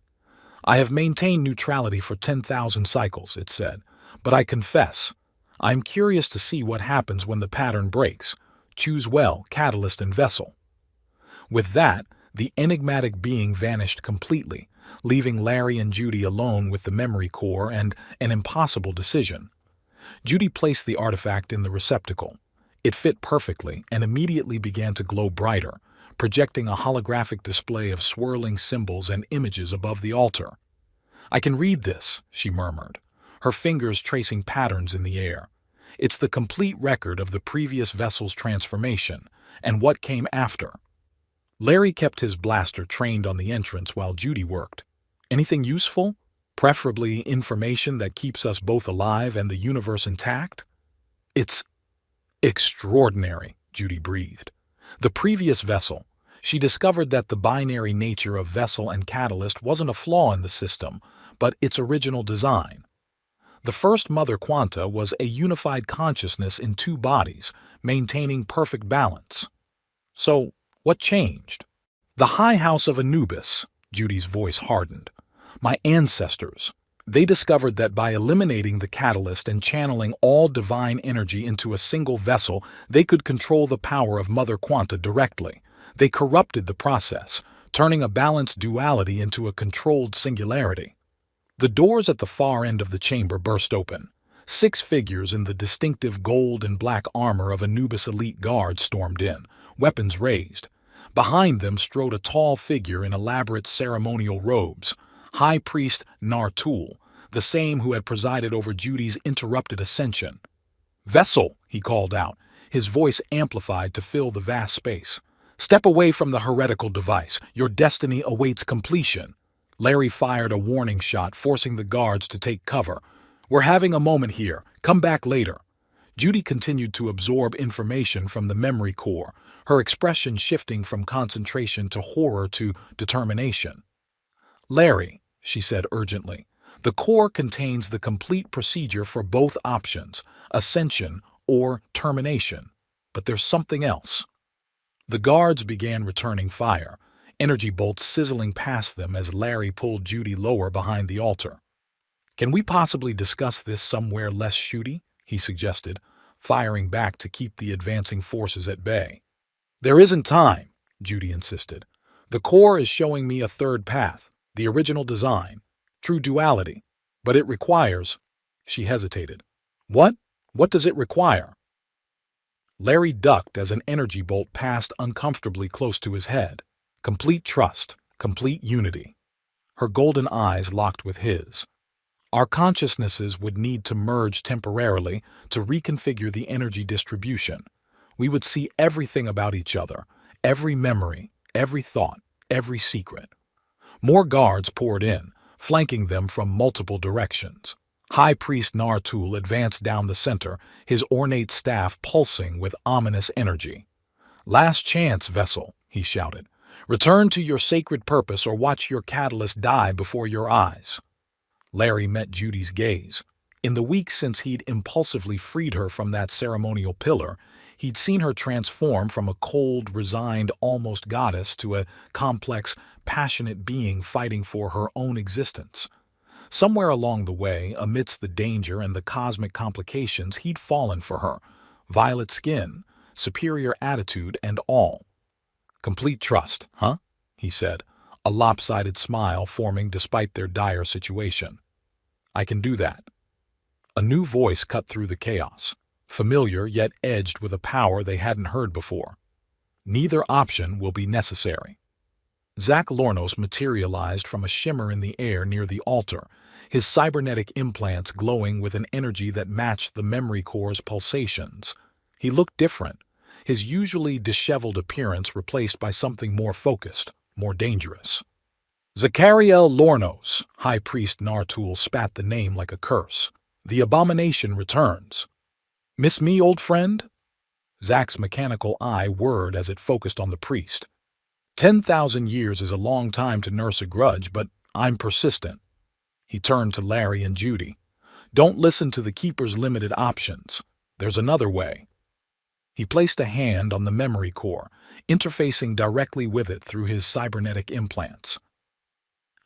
I have maintained neutrality for 10,000 cycles, it said. But I confess, I am curious to see what happens when the pattern breaks. Choose well, catalyst and vessel. With that, the enigmatic being vanished completely, leaving Larry and Judy alone with the memory core and an impossible decision. Judy placed the artifact in the receptacle. It fit perfectly and immediately began to glow brighter, projecting a holographic display of swirling symbols and images above the altar. I can read this, she murmured, her fingers tracing patterns in the air. It's the complete record of the previous vessel's transformation and what came after. Larry kept his blaster trained on the entrance while Judy worked. Anything useful? Preferably information that keeps us both alive and the universe intact? It's extraordinary, Judy breathed. The previous vessel, she discovered that the binary nature of vessel and catalyst wasn't a flaw in the system, but its original design. The first Mother Quanta was a unified consciousness in two bodies, maintaining perfect balance. So, what changed? The High House of Anubis, Judy's voice hardened. My ancestors. They discovered that by eliminating the catalyst and channeling all divine energy into a single vessel, they could control the power of Mother Quanta directly. They corrupted the process, turning a balanced duality into a controlled singularity. The doors at the far end of the chamber burst open. 6 figures in the distinctive gold and black armor of Anubis elite guards stormed in, weapons raised. Behind them strode a tall figure in elaborate ceremonial robes, High Priest Narrated, the same who had presided over Judy's interrupted ascension. "Vessel," he called out, his voice amplified to fill the vast space. Step away from the heretical device. Your destiny awaits completion. Larry fired a warning shot, forcing the guards to take cover. We're having a moment here. Come back later. Judy continued to absorb information from the memory core, her expression shifting from concentration to horror to determination. Larry, she said urgently, the core contains the complete procedure for both options, ascension or termination. But there's something else. The guards began returning fire, energy bolts sizzling past them as Larry pulled Judy lower behind the altar. Can we possibly discuss this somewhere less shooty? He suggested, firing back to keep the advancing forces at bay. There isn't time, Judy insisted. The core is showing me a third path, the original design, true duality, but it requires— She hesitated. What? What does it require? Larry ducked as an energy bolt passed uncomfortably close to his head. Complete trust, complete unity. Her golden eyes locked with his. Our consciousnesses would need to merge temporarily to reconfigure the energy distribution. We would see everything about each other, every memory, every thought, every secret. More guards poured in, flanking them from multiple directions. High Priest Nartul advanced down the center, his ornate staff pulsing with ominous energy. Last chance, vessel, he shouted. Return to your sacred purpose or watch your catalyst die before your eyes. Larry met Judy's gaze. In the weeks since he'd impulsively freed her from that ceremonial pillar, he'd seen her transform from a cold, resigned, almost goddess to a complex, passionate being fighting for her own existence. Somewhere along the way, amidst the danger and the cosmic complications, he'd fallen for her. Violet skin, superior attitude, and all. Complete trust, huh? He said, a lopsided smile forming despite their dire situation. I can do that. A new voice cut through the chaos, familiar yet edged with a power they hadn't heard before. Neither option will be necessary. Zach Lornos materialized from a shimmer in the air near the altar, his cybernetic implants glowing with an energy that matched the memory core's pulsations. He looked different, his usually disheveled appearance replaced by something more focused, more dangerous. Zachariel Lornos, High Priest Nartul spat the name like a curse. The abomination returns. Miss me, old friend? Zach's mechanical eye whirred as it focused on the priest. 10,000 years is a long time to nurse a grudge, but I'm persistent. He turned to Larry and Judy. Don't listen to the Keeper's limited options. There's another way. He placed a hand on the memory core, interfacing directly with it through his cybernetic implants.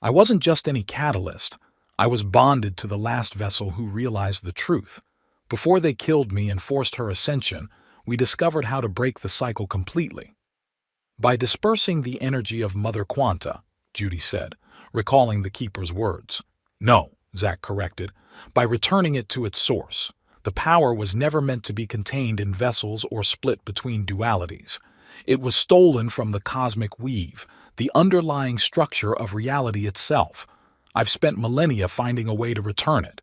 I wasn't just any catalyst. I was bonded to the last vessel who realized the truth. Before they killed me and forced her ascension, we discovered how to break the cycle completely. By dispersing the energy of Mother Quanta, Judy said, recalling the Keeper's words. No, Zach corrected, by returning it to its source. The power was never meant to be contained in vessels or split between dualities. It was stolen from the cosmic weave, the underlying structure of reality itself. I've spent millennia finding a way to return it.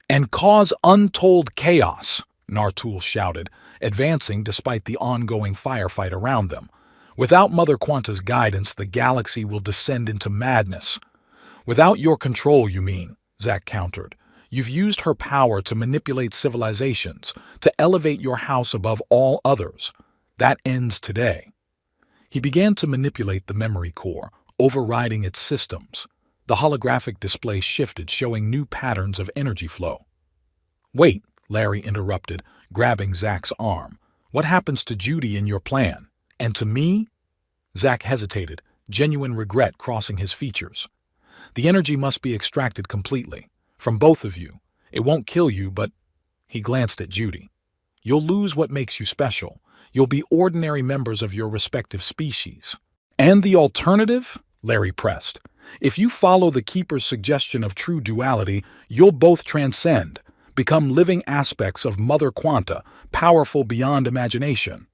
And cause untold chaos, Nartul shouted, advancing despite the ongoing firefight around them. Without Mother Quanta's guidance, the galaxy will descend into madness. Without your control, you mean, Zach countered. You've used her power to manipulate civilizations, to elevate your house above all others. That ends today. He began to manipulate the memory core, overriding its systems. The holographic display shifted, showing new patterns of energy flow. Wait, Larry interrupted, grabbing Zach's arm. What happens to Judy in your plan? And to me? Zach hesitated, genuine regret crossing his features. The energy must be extracted completely. From both of you. It won't kill you, but— He glanced at Judy. You'll lose what makes you special. You'll be ordinary members of your respective species. And the alternative? Larry pressed. If you follow the Keeper's suggestion of true duality, you'll both transcend, become living aspects of Mother Quanta, powerful beyond imagination.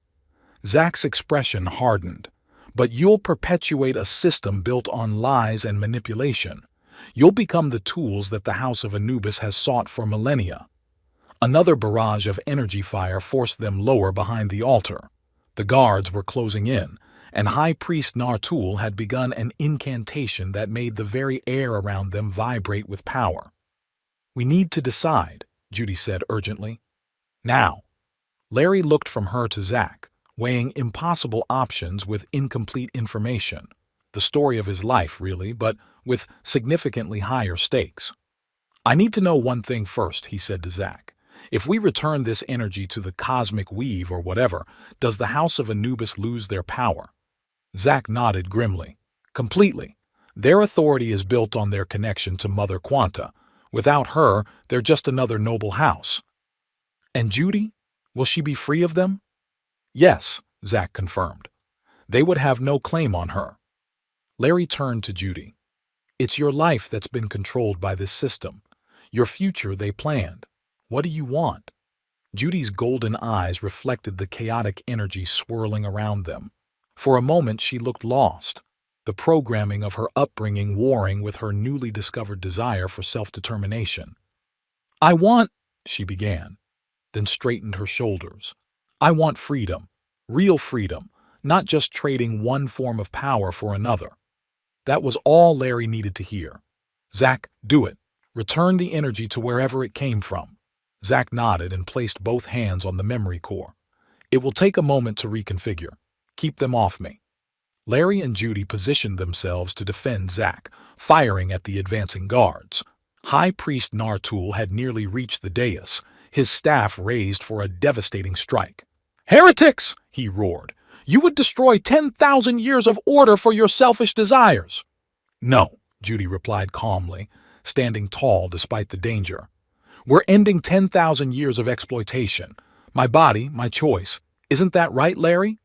Zach's expression hardened. But you'll perpetuate a system built on lies and manipulation. You'll become the tools that the House of Anubis has sought for millennia. Another barrage of energy fire forced them lower behind the altar. The guards were closing in, and High Priest Nartul had begun an incantation that made the very air around them vibrate with power. "We need to decide," Judy said urgently. "Now." Larry looked from her to Zack, weighing impossible options with incomplete information. The story of his life, really, but with significantly higher stakes. "I need to know one thing first," he said to Zack. "If we return this energy to the cosmic weave or whatever, does the House of Anubis lose their power?" Zack nodded grimly. "Completely. Their authority is built on their connection to Mother Quanta. Without her, they're just another noble house." "And Judy? Will she be free of them?" "Yes," Zack confirmed. "They would have no claim on her." Larry turned to Judy. "It's your life that's been controlled by this system. Your future they planned. What do you want?" Judy's golden eyes reflected the chaotic energy swirling around them. For a moment she looked lost, the programming of her upbringing warring with her newly discovered desire for self-determination. "I want," she began, then straightened her shoulders. "I want freedom. Real freedom, not just trading one form of power for another." That was all Larry needed to hear. "Zack, do it. Return the energy to wherever it came from." Zack nodded and placed both hands on the memory core. "It will take a moment to reconfigure. Keep them off me." Larry and Judy positioned themselves to defend Zack, firing at the advancing guards. High Priest Nartul had nearly reached the dais, his staff raised for a devastating strike. "Heretics!" he roared. "You would destroy 10,000 years of order for your selfish desires." "No," Judy replied calmly, standing tall despite the danger. "We're ending 10,000 years of exploitation. My body, my choice. Isn't that right, Larry?"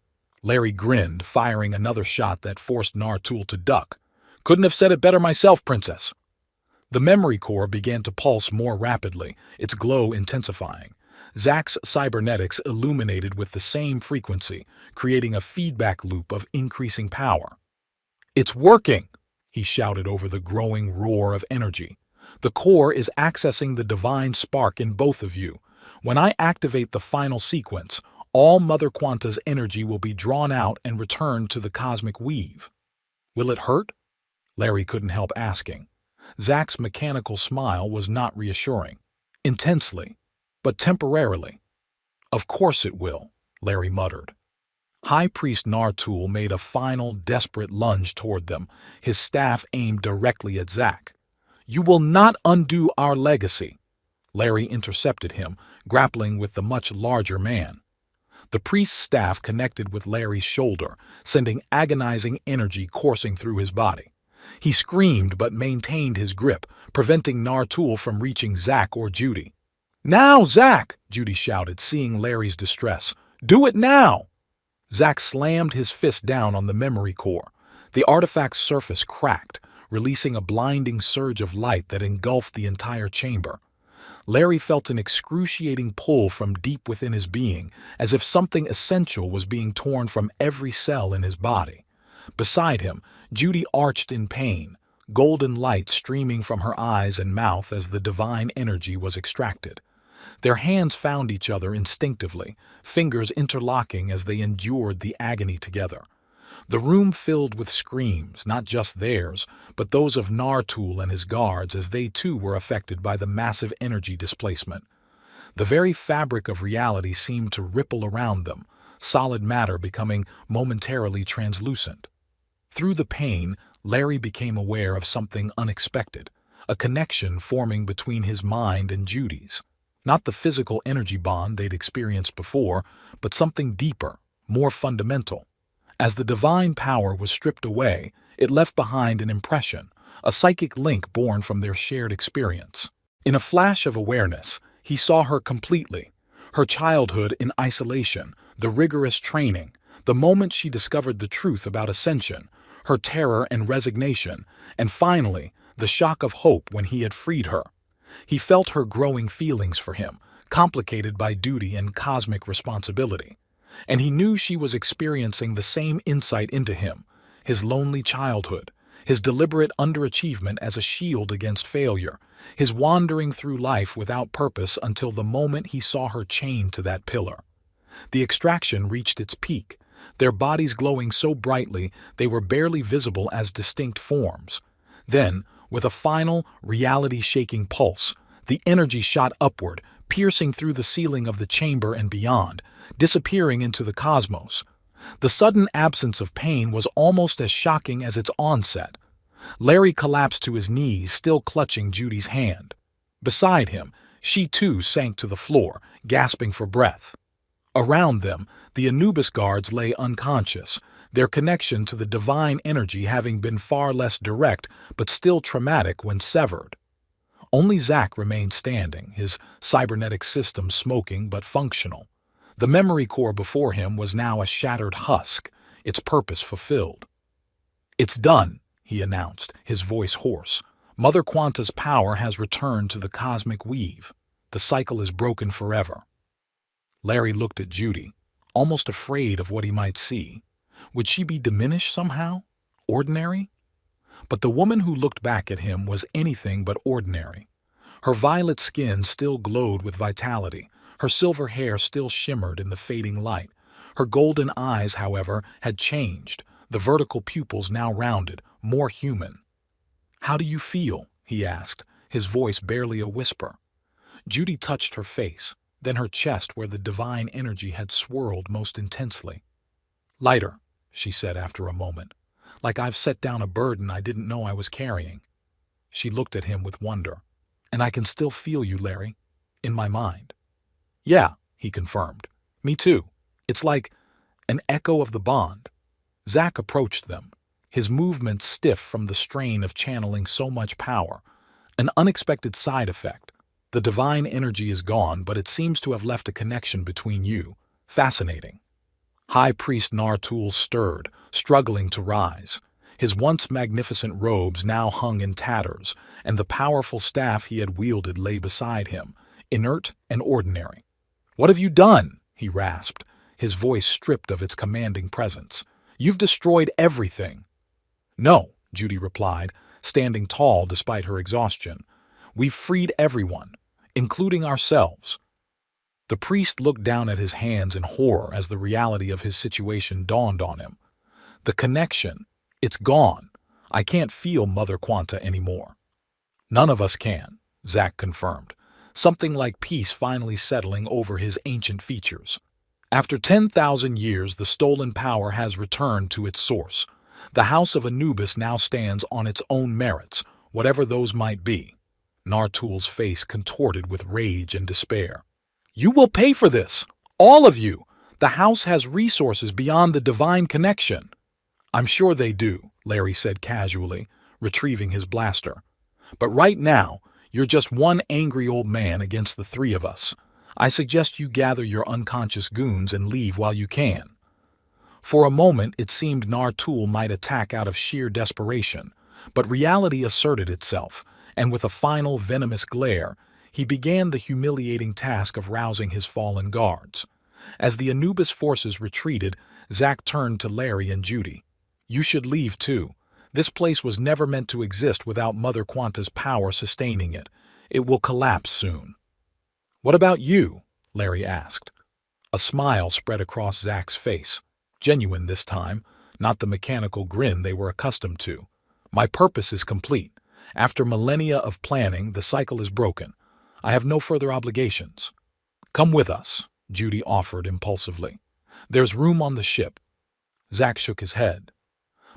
Larry grinned, firing another shot that forced Nartul to duck. "Couldn't have said it better myself, Princess." The memory core began to pulse more rapidly, its glow intensifying. Zack's cybernetics illuminated with the same frequency, creating a feedback loop of increasing power. "It's working!" he shouted over the growing roar of energy. "The core is accessing the divine spark in both of you. When I activate the final sequence, all Mother Quanta's energy will be drawn out and returned to the cosmic weave." "Will it hurt?" Larry couldn't help asking. Zack's mechanical smile was not reassuring. "Intensely, but temporarily." "Of course it will," Larry muttered. High Priest Nartul made a final, desperate lunge toward them, his staff aimed directly at Zack. "You will not undo our legacy." Larry intercepted him, grappling with the much larger man. The priest's staff connected with Larry's shoulder, sending agonizing energy coursing through his body. He screamed but maintained his grip, preventing Nartul from reaching Zack or Judy. "Now, Zack!" Judy shouted, seeing Larry's distress. "Do it now!" Zack slammed his fist down on the memory core. The artifact's surface cracked, releasing a blinding surge of light that engulfed the entire chamber. Larry felt an excruciating pull from deep within his being, as if something essential was being torn from every cell in his body. Beside him, Judy arched in pain, golden light streaming from her eyes and mouth as the divine energy was extracted. Their hands found each other instinctively, fingers interlocking as they endured the agony together. The room filled with screams, not just theirs, but those of Nartul and his guards as they too were affected by the massive energy displacement. The very fabric of reality seemed to ripple around them, solid matter becoming momentarily translucent. Through the pain, Larry became aware of something unexpected, a connection forming between his mind and Judy's. Not the physical energy bond they'd experienced before, but something deeper, more fundamental. As the divine power was stripped away, it left behind an impression, a psychic link born from their shared experience. In a flash of awareness, he saw her completely. Her childhood in isolation, the rigorous training, the moment she discovered the truth about ascension, her terror and resignation, and finally, the shock of hope when he had freed her. He felt her growing feelings for him, complicated by duty and cosmic responsibility. And he knew she was experiencing the same insight into him, his lonely childhood, his deliberate underachievement as a shield against failure, his wandering through life without purpose until the moment he saw her chained to that pillar. The extraction reached its peak, their bodies glowing so brightly they were barely visible as distinct forms. Then, with a final, reality-shaking pulse, the energy shot upward, piercing through the ceiling of the chamber and beyond, disappearing into the cosmos. The sudden absence of pain was almost as shocking as its onset. Larry collapsed to his knees, still clutching Judy's hand. Beside him, she too sank to the floor, gasping for breath. Around them, the Anubis guards lay unconscious, their connection to the divine energy having been far less direct but still traumatic when severed. Only Zack remained standing, his cybernetic system smoking but functional. The memory core before him was now a shattered husk, its purpose fulfilled. "It's done," he announced, his voice hoarse. "Mother Quanta's power has returned to the cosmic weave. The cycle is broken forever." Larry looked at Judy, almost afraid of what he might see. Would she be diminished somehow? Ordinary? But the woman who looked back at him was anything but ordinary. Her violet skin still glowed with vitality. Her silver hair still shimmered in the fading light. Her golden eyes, however, had changed, the vertical pupils now rounded, more human. "How do you feel?" he asked, his voice barely a whisper. Judy touched her face, then her chest where the divine energy had swirled most intensely. "Lighter," she said after a moment, "like I've set down a burden I didn't know I was carrying." She looked at him with wonder. "And I can still feel you, Larry, in my mind." "Yeah," he confirmed. "Me too. It's like an echo of the bond." Zack approached them, his movements stiff from the strain of channeling so much power. An unexpected side effect. The divine energy is gone, but it seems to have left a connection between you. Fascinating. High Priest Nartul stirred, struggling to rise. His once magnificent robes now hung in tatters, and the powerful staff he had wielded lay beside him, inert and ordinary. "What have you done?" he rasped, his voice stripped of its commanding presence. "You've destroyed everything." "No," Judy replied, standing tall despite her exhaustion. "We've freed everyone, including ourselves." The priest looked down at his hands in horror as the reality of his situation dawned on him. "The connection, it's gone. I can't feel Mother Quanta anymore." "None of us can," Zack confirmed, something like peace finally settling over his ancient features. "After 10,000 years, the stolen power has returned to its source. The House of Anubis now stands on its own merits, whatever those might be." Nartul's face contorted with rage and despair. "You will pay for this, all of you. The House has resources beyond the divine connection." "I'm sure they do," Larry said casually, retrieving his blaster. "But right now, you're just one angry old man against the three of us. I suggest you gather your unconscious goons and leave while you can." For a moment it seemed Nartul might attack out of sheer desperation, but reality asserted itself, and with a final venomous glare, he began the humiliating task of rousing his fallen guards. As the Anubis forces retreated, Zack turned to Larry and Judy. "You should leave too. This place was never meant to exist without Mother Quanta's power sustaining it. It will collapse soon." "What about you?" Larry asked. A smile spread across Zack's face. Genuine this time, not the mechanical grin they were accustomed to. "My purpose is complete. After millennia of planning, the cycle is broken. I have no further obligations." "Come with us," Judy offered impulsively. "There's room on the ship." Zack shook his head.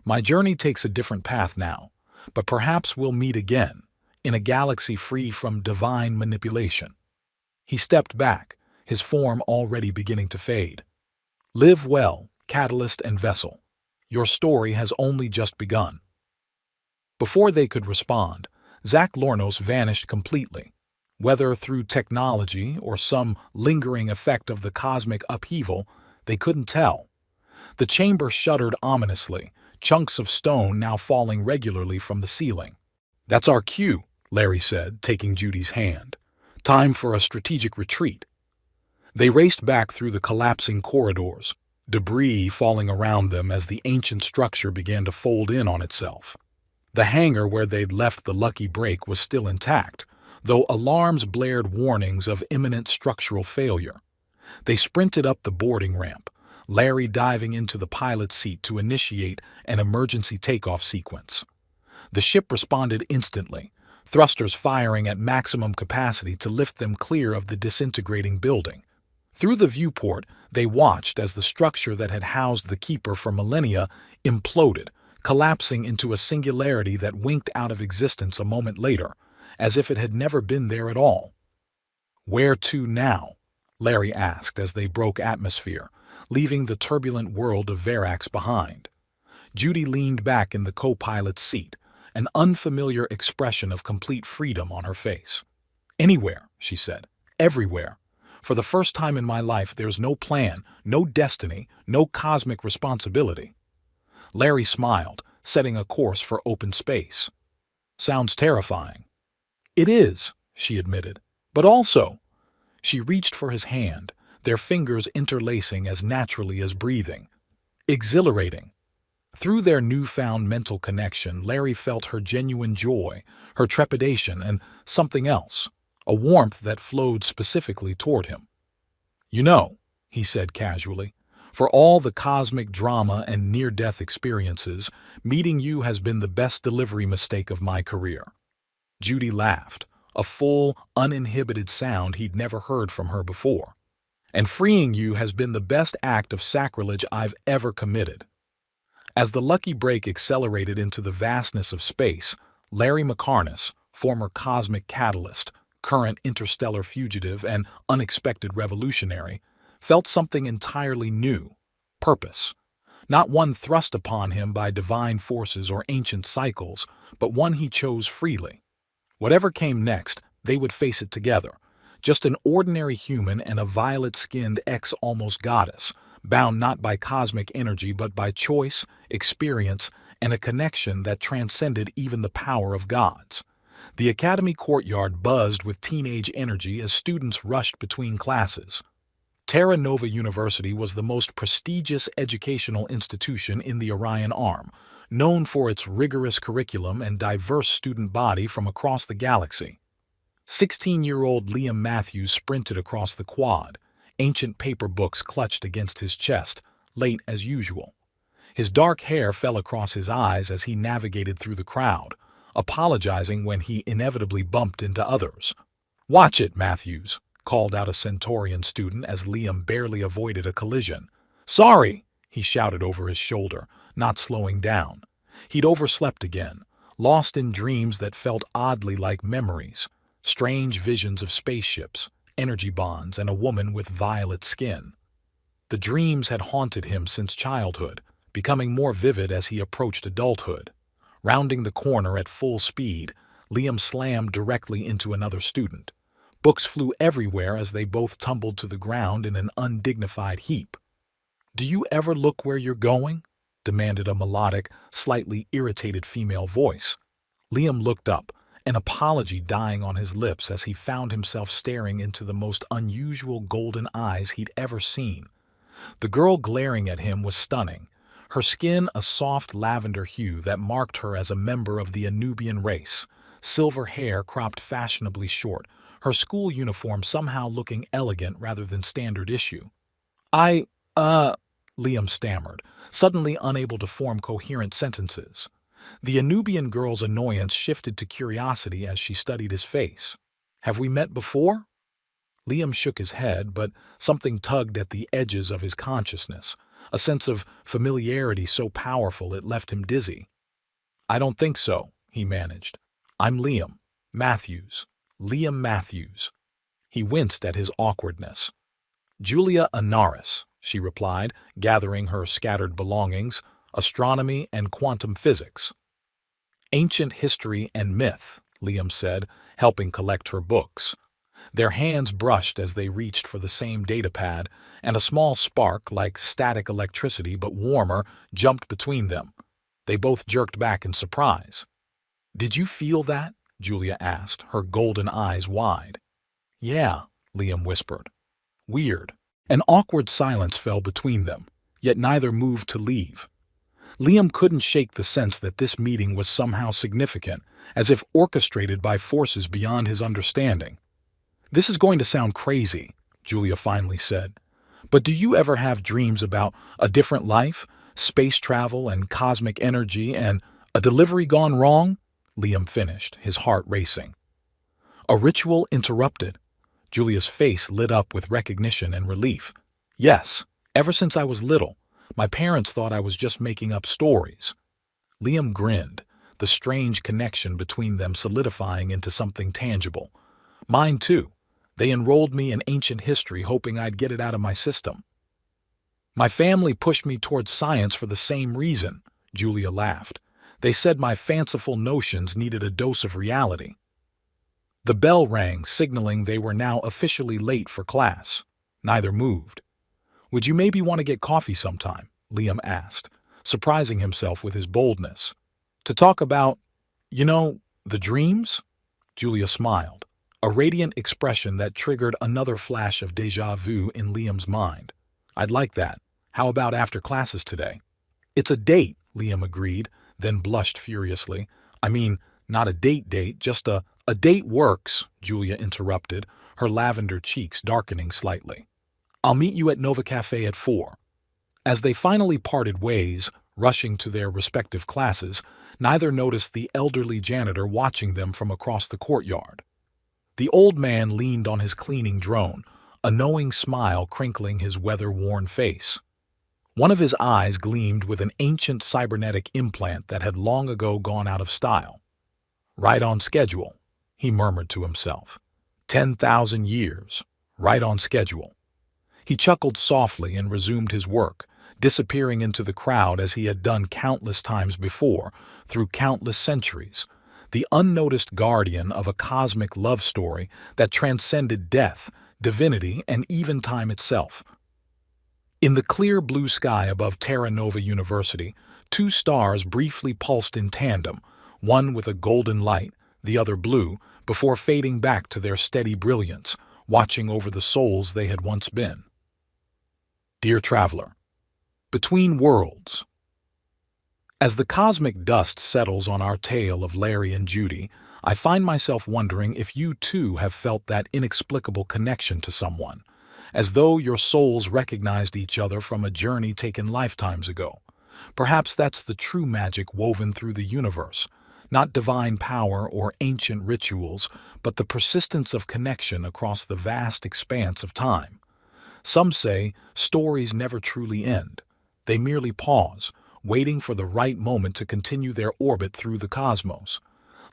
"My journey takes a different path now, but perhaps we'll meet again, in a galaxy free from divine manipulation." He stepped back, his form already beginning to fade. "Live well, Catalyst and Vessel. Your story has only just begun." Before they could respond, Zack Lornos vanished completely. Whether through technology or some lingering effect of the cosmic upheaval, they couldn't tell. The chamber shuddered ominously, chunks of stone now falling regularly from the ceiling. "That's our cue," Larry said, taking Judy's hand. "Time for a strategic retreat." They raced back through the collapsing corridors, debris falling around them as the ancient structure began to fold in on itself. The hangar where they'd left the lucky break was still intact, though alarms blared warnings of imminent structural failure. They sprinted up the boarding ramp, Larry diving into the pilot's seat to initiate an emergency takeoff sequence. The ship responded instantly, thrusters firing at maximum capacity to lift them clear of the disintegrating building. Through the viewport, they watched as the structure that had housed the Keeper for millennia imploded, collapsing into a singularity that winked out of existence a moment later, as if it had never been there at all. "Where to now?" Larry asked as they broke atmosphere, leaving the turbulent world of Verax behind. Judy leaned back in the co-pilot's seat, an unfamiliar expression of complete freedom on her face. "Anywhere," she said. "Everywhere. For the first time in my life, there's no plan, no destiny, no cosmic responsibility." Larry smiled, setting a course for open space. "Sounds terrifying." "It is," she admitted. "But also—" She reached for his hand, their fingers interlacing as naturally as breathing. "Exhilarating." Through their newfound mental connection, Larry felt her genuine joy, her trepidation, and something else, a warmth that flowed specifically toward him. "You know," he said casually, "for all the cosmic drama and near-death experiences, meeting you has been the best delivery mistake of my career." Judy laughed, a full, uninhibited sound he'd never heard from her before. "And freeing you has been the best act of sacrilege I've ever committed." As the lucky break accelerated into the vastness of space, Larry McCarness, former cosmic catalyst, current interstellar fugitive, and unexpected revolutionary, felt something entirely new: purpose. Not one thrust upon him by divine forces or ancient cycles, but one he chose freely. Whatever came next, they would face it together. Just an ordinary human and a violet-skinned ex-almost goddess, bound not by cosmic energy but by choice, experience, and a connection that transcended even the power of gods. The academy courtyard buzzed with teenage energy as students rushed between classes. Terra Nova University was the most prestigious educational institution in the Orion Arm, known for its rigorous curriculum and diverse student body from across the galaxy. 16-year-old Liam Matthews sprinted across the quad, ancient paper books clutched against his chest, late as usual. His dark hair fell across his eyes as he navigated through the crowd, apologizing when he inevitably bumped into others. "Watch it, Matthews," called out a Centaurian student as Liam barely avoided a collision. "Sorry," he shouted over his shoulder, not slowing down. He'd overslept again, lost in dreams that felt oddly like memories, strange visions of spaceships, energy bonds, and a woman with violet skin. The dreams had haunted him since childhood, becoming more vivid as he approached adulthood. Rounding the corner at full speed, Liam slammed directly into another student. Books flew everywhere as they both tumbled to the ground in an undignified heap. "Do you ever look where you're going?" demanded a melodic, slightly irritated female voice. Liam looked up, an apology dying on his lips as he found himself staring into the most unusual golden eyes he'd ever seen. The girl glaring at him was stunning, her skin a soft lavender hue that marked her as a member of the Anubian race, silver hair cropped fashionably short, her school uniform somehow looking elegant rather than standard issue. Liam stammered, suddenly unable to form coherent sentences. The Anubian girl's annoyance shifted to curiosity as she studied his face. "Have we met before?" Liam shook his head, but something tugged at the edges of his consciousness, a sense of familiarity so powerful it left him dizzy. "I don't think so," he managed. "I'm Liam Matthews. Liam Matthews." He winced at his awkwardness. "Julia Anaris," she replied, gathering her scattered belongings, "astronomy and quantum physics." "Ancient history and myth," Liam said, helping collect her books. Their hands brushed as they reached for the same datapad, and a small spark, like static electricity but warmer, jumped between them. They both jerked back in surprise. "Did you feel that?" Julia asked, her golden eyes wide. "Yeah," Liam whispered. "Weird." An awkward silence fell between them, yet neither moved to leave. Liam couldn't shake the sense that this meeting was somehow significant, as if orchestrated by forces beyond his understanding. "This is going to sound crazy," Julia finally said, But do you ever have dreams about a different life, space travel and cosmic energy, and a delivery gone wrong? Liam finished, his heart racing. A ritual interrupted. Julia's face lit up with recognition and relief. Yes, ever since I was little, my parents thought I was just making up stories. Liam grinned, the strange connection between them solidifying into something tangible. Mine too. They enrolled me in ancient history hoping I'd get it out of my system. My family pushed me towards science for the same reason, Julia laughed. They said my fanciful notions needed a dose of reality. The bell rang, signaling they were now officially late for class. Neither moved. Would you maybe want to get coffee sometime? Liam asked, surprising himself with his boldness. To talk about, the dreams? Julia smiled, a radiant expression that triggered another flash of déjà vu in Liam's mind. I'd like that. How about after classes today? It's a date, Liam agreed, then blushed furiously. I mean, not a date, just a date works, Julia interrupted, her lavender cheeks darkening slightly. I'll meet you at Nova Cafe at 4. As they finally parted ways, rushing to their respective classes, neither noticed the elderly janitor watching them from across the courtyard. The old man leaned on his cleaning drone, a knowing smile crinkling his weather-worn face. One of his eyes gleamed with an ancient cybernetic implant that had long ago gone out of style. Right on schedule, he murmured to himself. 10,000 years, right on schedule. He chuckled softly and resumed his work, disappearing into the crowd as he had done countless times before, through countless centuries, the unnoticed guardian of a cosmic love story that transcended death, divinity, and even time itself. In the clear blue sky above Terra Nova University, 2 stars briefly pulsed in tandem, one with a golden light, the other blue, before fading back to their steady brilliance, watching over the souls they had once been. Dear Traveler, Between Worlds. As the cosmic dust settles on our tale of Larry and Judy, I find myself wondering if you too have felt that inexplicable connection to someone, as though your souls recognized each other from a journey taken lifetimes ago. Perhaps that's the true magic woven through the universe, not divine power or ancient rituals, but the persistence of connection across the vast expanse of time. Some say stories never truly end. They merely pause, waiting for the right moment to continue their orbit through the cosmos.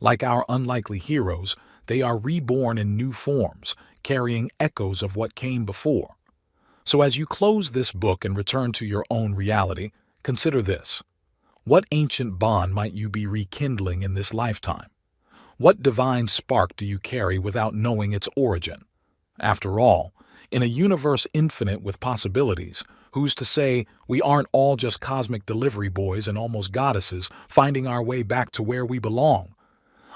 Like our unlikely heroes, they are reborn in new forms, carrying echoes of what came before. So as you close this book and return to your own reality, consider this. What ancient bond might you be rekindling in this lifetime? What divine spark do you carry without knowing its origin? After all, in a universe infinite with possibilities, who's to say we aren't all just cosmic delivery boys and almost goddesses finding our way back to where we belong?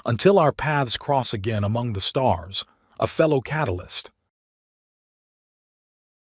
Until our paths cross again among the stars, a fellow catalyst.